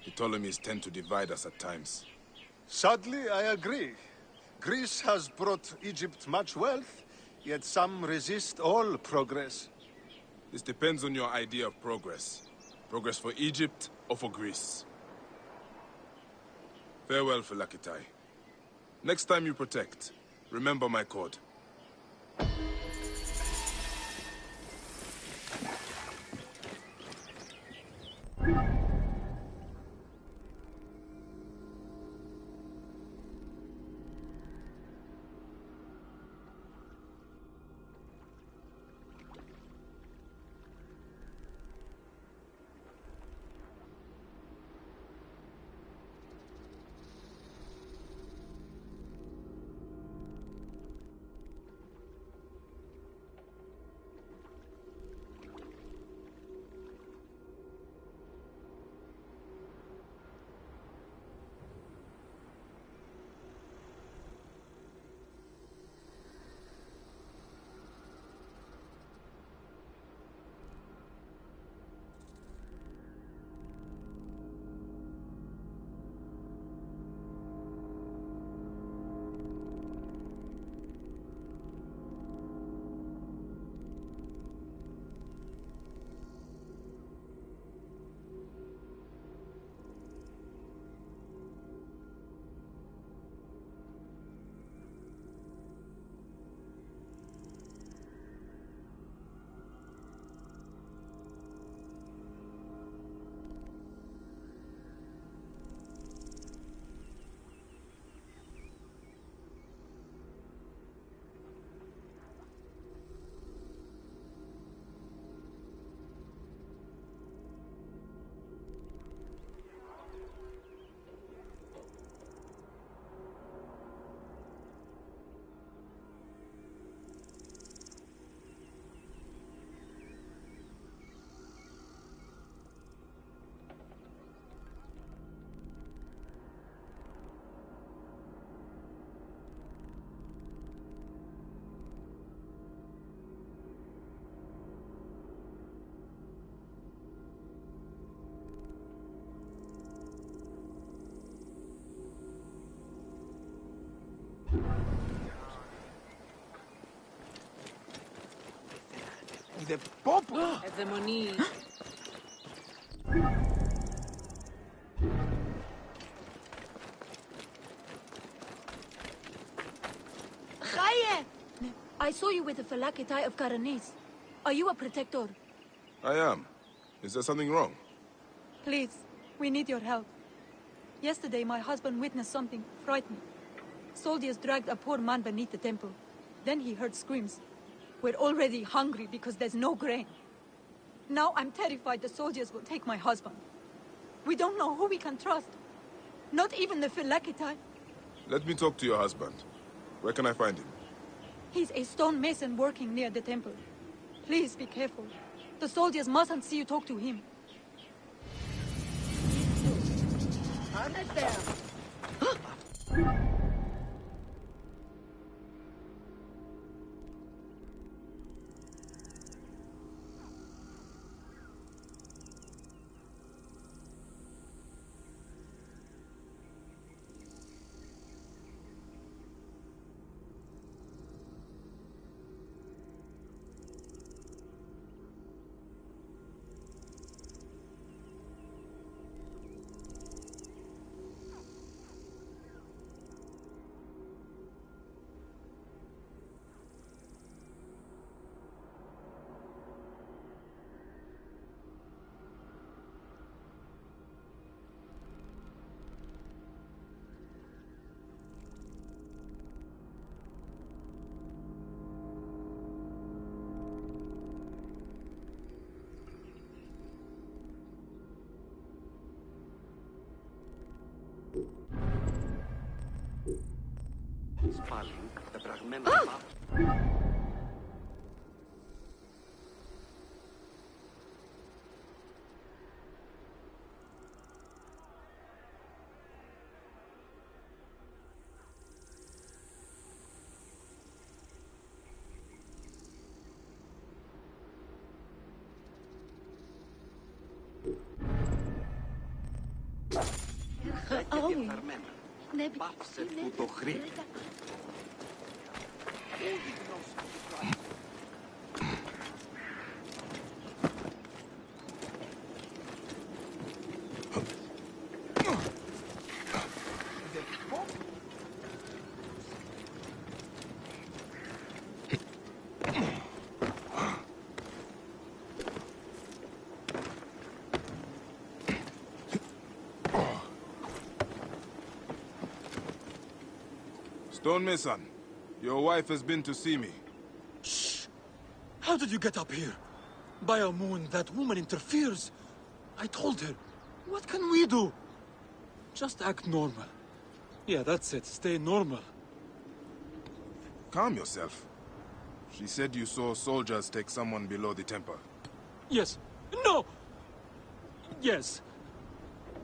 The Ptolemies tend to divide us at times. Sadly, I agree. Greece has brought Egypt much wealth, yet some resist all progress. This depends on your idea of progress. Progress for Egypt or for Greece. Farewell, Phylakitai. Next time you protect, remember my code. the Pope? Hegemony. Chaye! I saw you with the Phylakitai of Karanis. Are you a protector? I am. Is there something wrong? Please, we need your help. Yesterday, my husband witnessed something frightening. Soldiers dragged a poor man beneath the temple. Then he heard screams. We're already hungry because there's no grain. Now I'm terrified the soldiers will take my husband. We don't know who we can trust. Not even the Phylakitai. Let me talk to your husband. Where can I find him? He's a stone-mason working near the temple. Please be careful. The soldiers mustn't see you talk to him. Stonemason, your wife has been to see me. Shh! How did you get up here? By a moon, that woman interferes. I told her. What can we do? Just act normal. Yeah, that's it. Stay normal. Calm yourself. She said you saw soldiers take someone below the temple. Yes. No! Yes.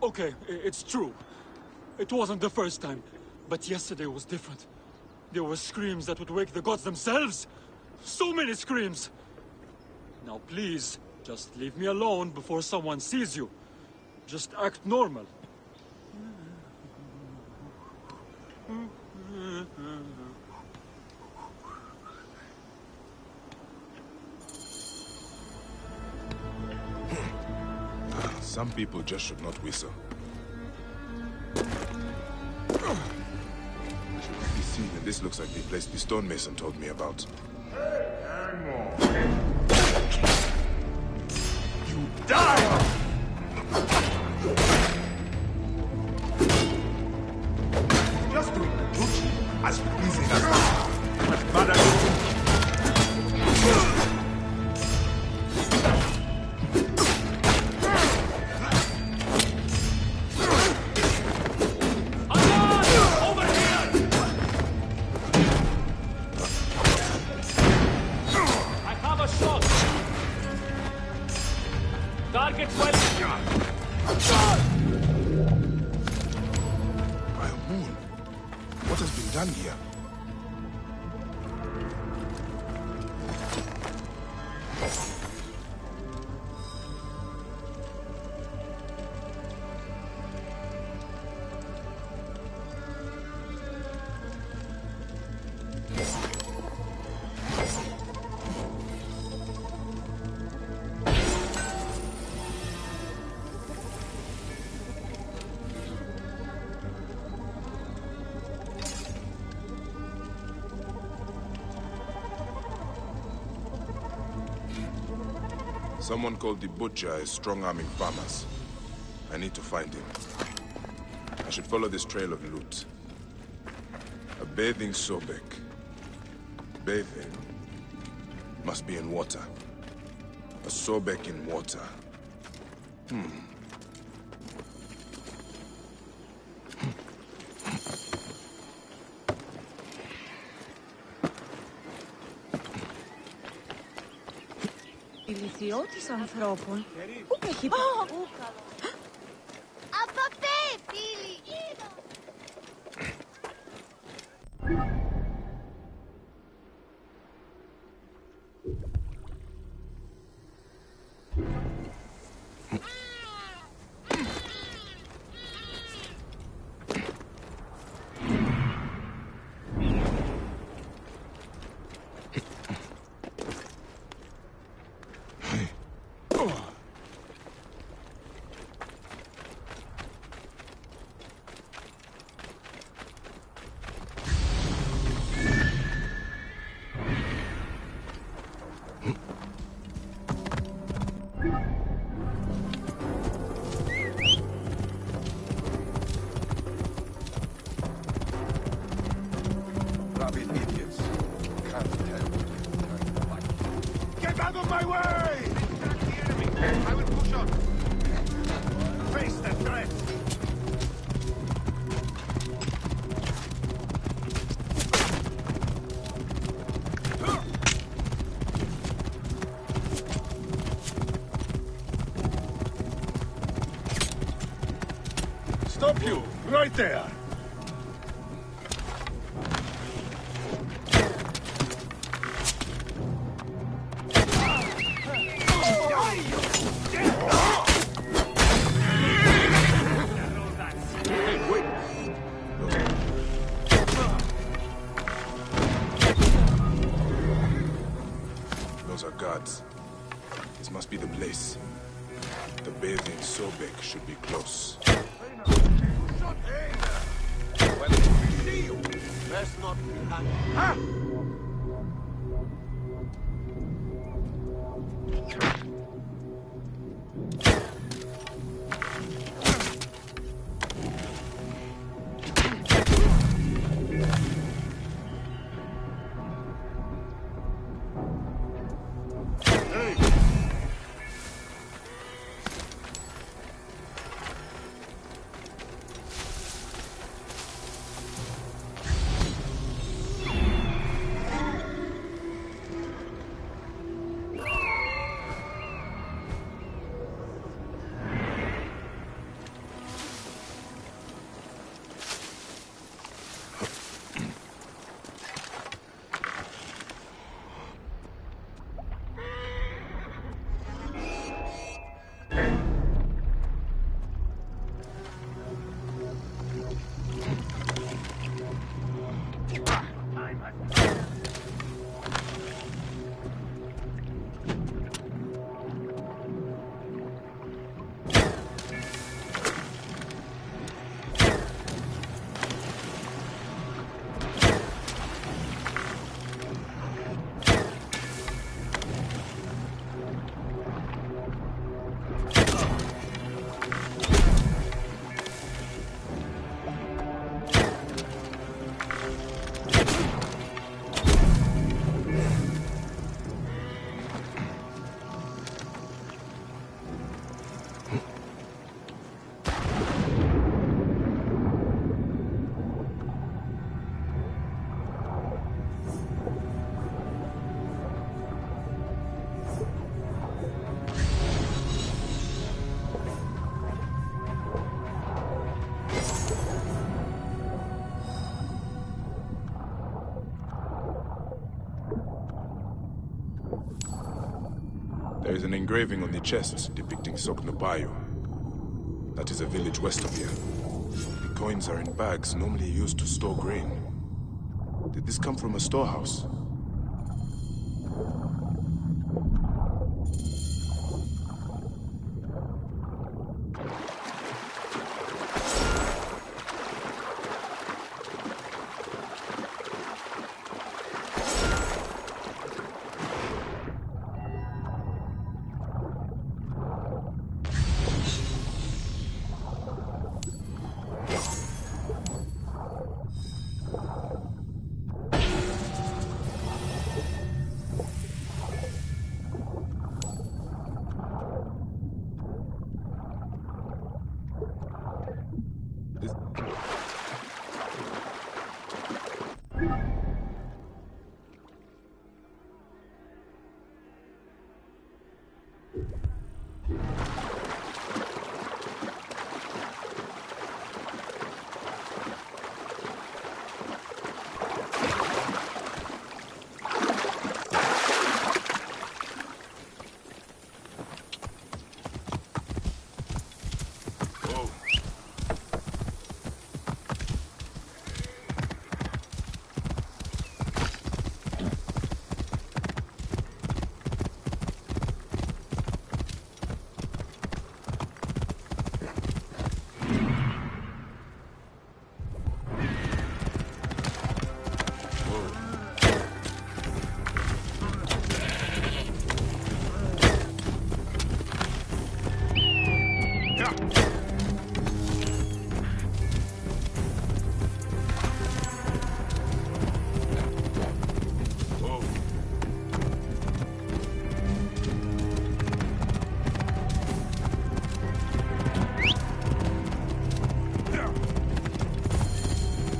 Okay, it's true. It wasn't the first time. But yesterday was different. There were screams that would wake the gods themselves. So many screams. Now please, just leave me alone before someone sees you. Just act normal. Some people just should not whistle. And this looks like the place the stonemason told me about. You die! Just doing the duty as pleasing as but bad Someone called the Butcher is strong-arming farmers. I need to find him. I should follow this trail of loot. A bathing Sobek. Bathing must be in water. A Sobek in water. Ηλικιώτης ανθρώπων. Πού έχει Από αυτή, φίλοι! Get out of my way! I will push on. Face the threat. Stop you! Right there! Those are guards. This must be the place. The bathing Sobek should be close. Well, we see you. Let's not be hanging. There is an engraving on the chest depicting Soknopayo. That is a village west of here. The coins are in bags normally used to store grain. Did this come from a storehouse?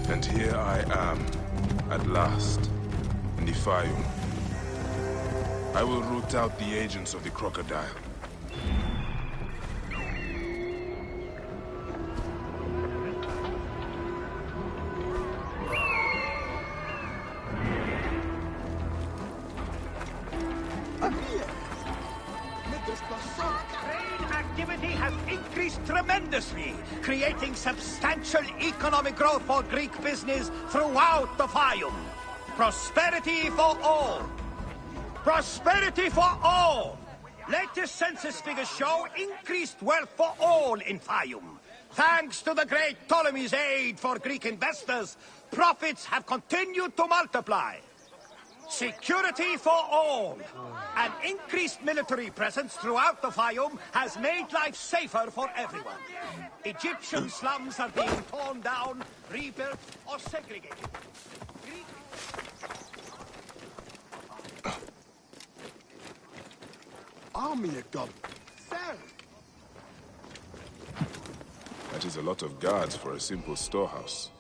And here I am, at last, in the Fayum. I will root out the agents of the crocodile. Trade activity has increased tremendously, creating substantial economic growth for Greek business throughout the Fayum. Prosperity for all. Prosperity for all! Latest census figures show increased wealth for all in Fayum. Thanks to the great Ptolemy's aid for Greek investors, profits have continued to multiply. Security for all. An increased military presence throughout the Fayum has made life safer for everyone. Egyptian slums are being torn down, rebuilt, or segregated. Army gun. Sir. That is a lot of guards for a simple storehouse.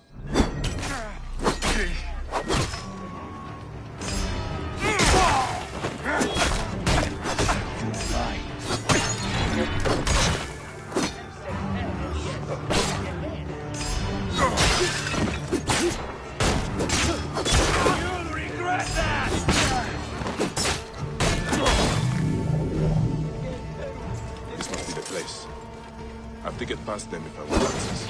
You'll regret that! This must be the place. I have to get past them if I want access.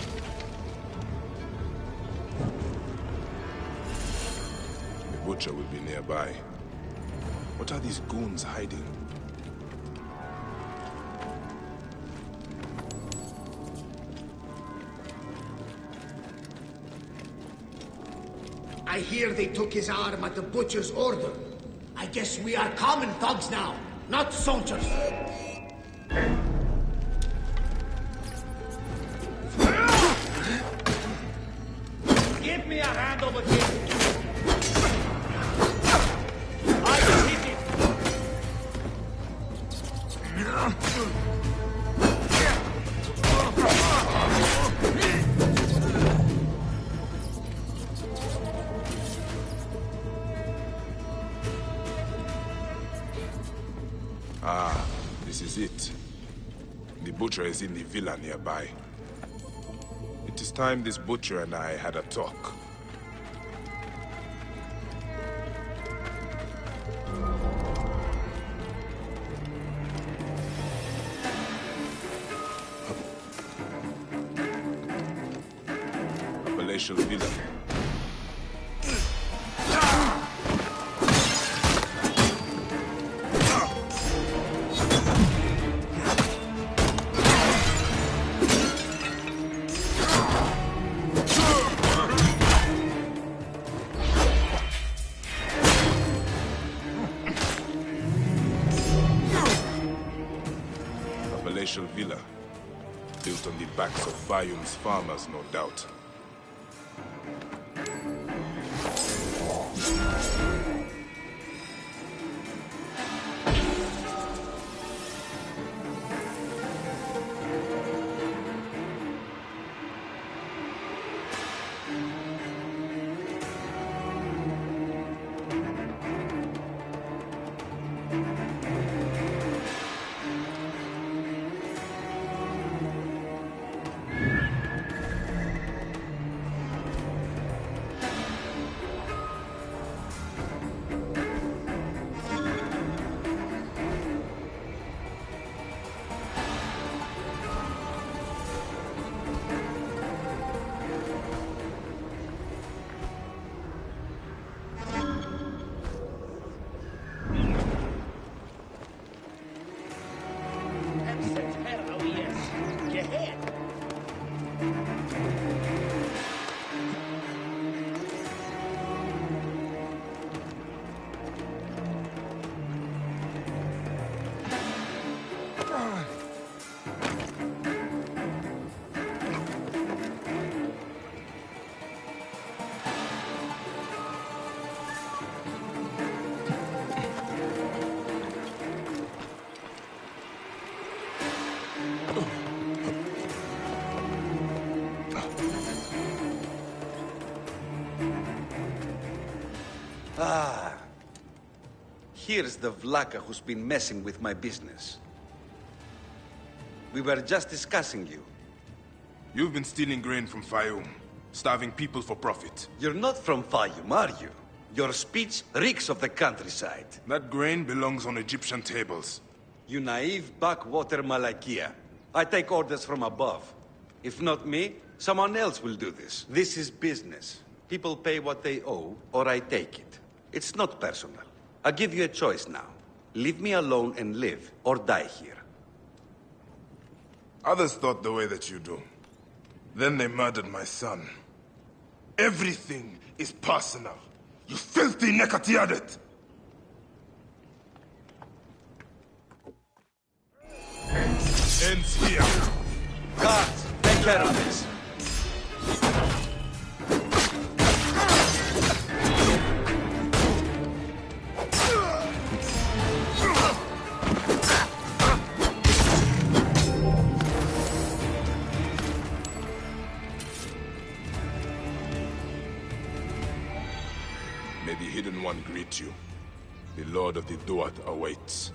The butcher will be nearby. What are these goons hiding? I hear they took his arm at the butcher's order. I guess we are common thugs now, not soldiers. Give me a hand over here. I can hit him. Ah, this is it. The butcher is in the villa nearby. It is time this butcher and I had a talk. A palatial villa. Palatial villa, built on the backs of Fayum's farmers, no doubt. Here's the Vlaka who's been messing with my business. We were just discussing you. You've been stealing grain from Fayum, starving people for profit. You're not from Fayum, are you? Your speech reeks of the countryside. That grain belongs on Egyptian tables. You naive backwater Malakia. I take orders from above. If not me, someone else will do this. This is business. People pay what they owe, or I take it. It's not personal. I give you a choice now. Leave me alone and live, or die here. Others thought the way that you do. Then they murdered my son. Everything is personal. You filthy Nekatiadet! Ends here. Guards, take care of this. May the Hidden One greet you. The Lord of the Duat awaits.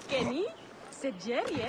Kenny, c'est Jerry,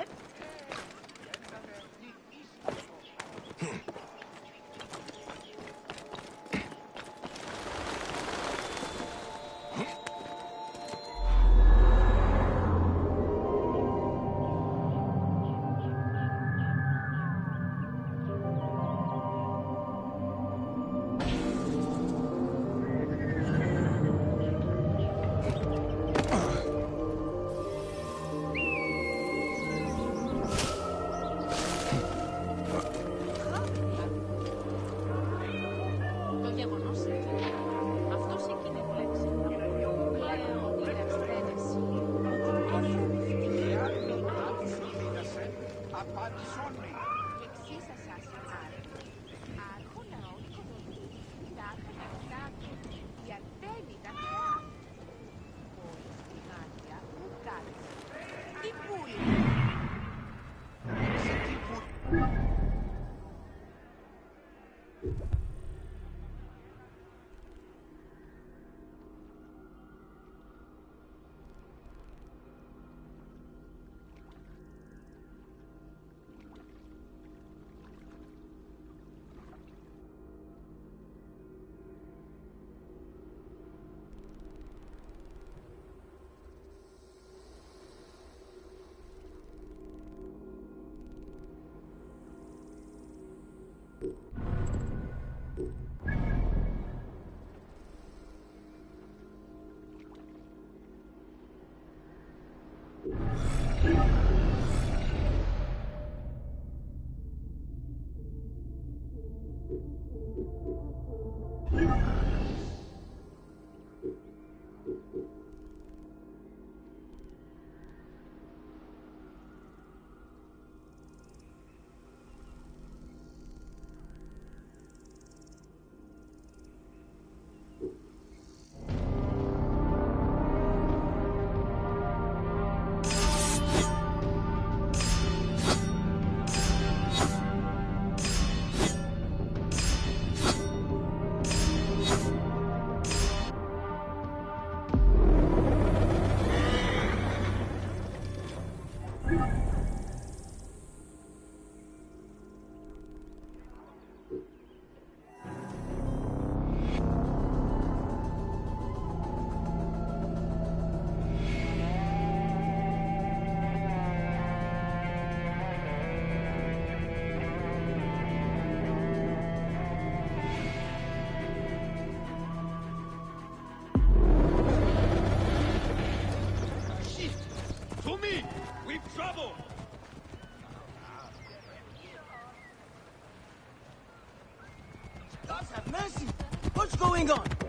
What's going on?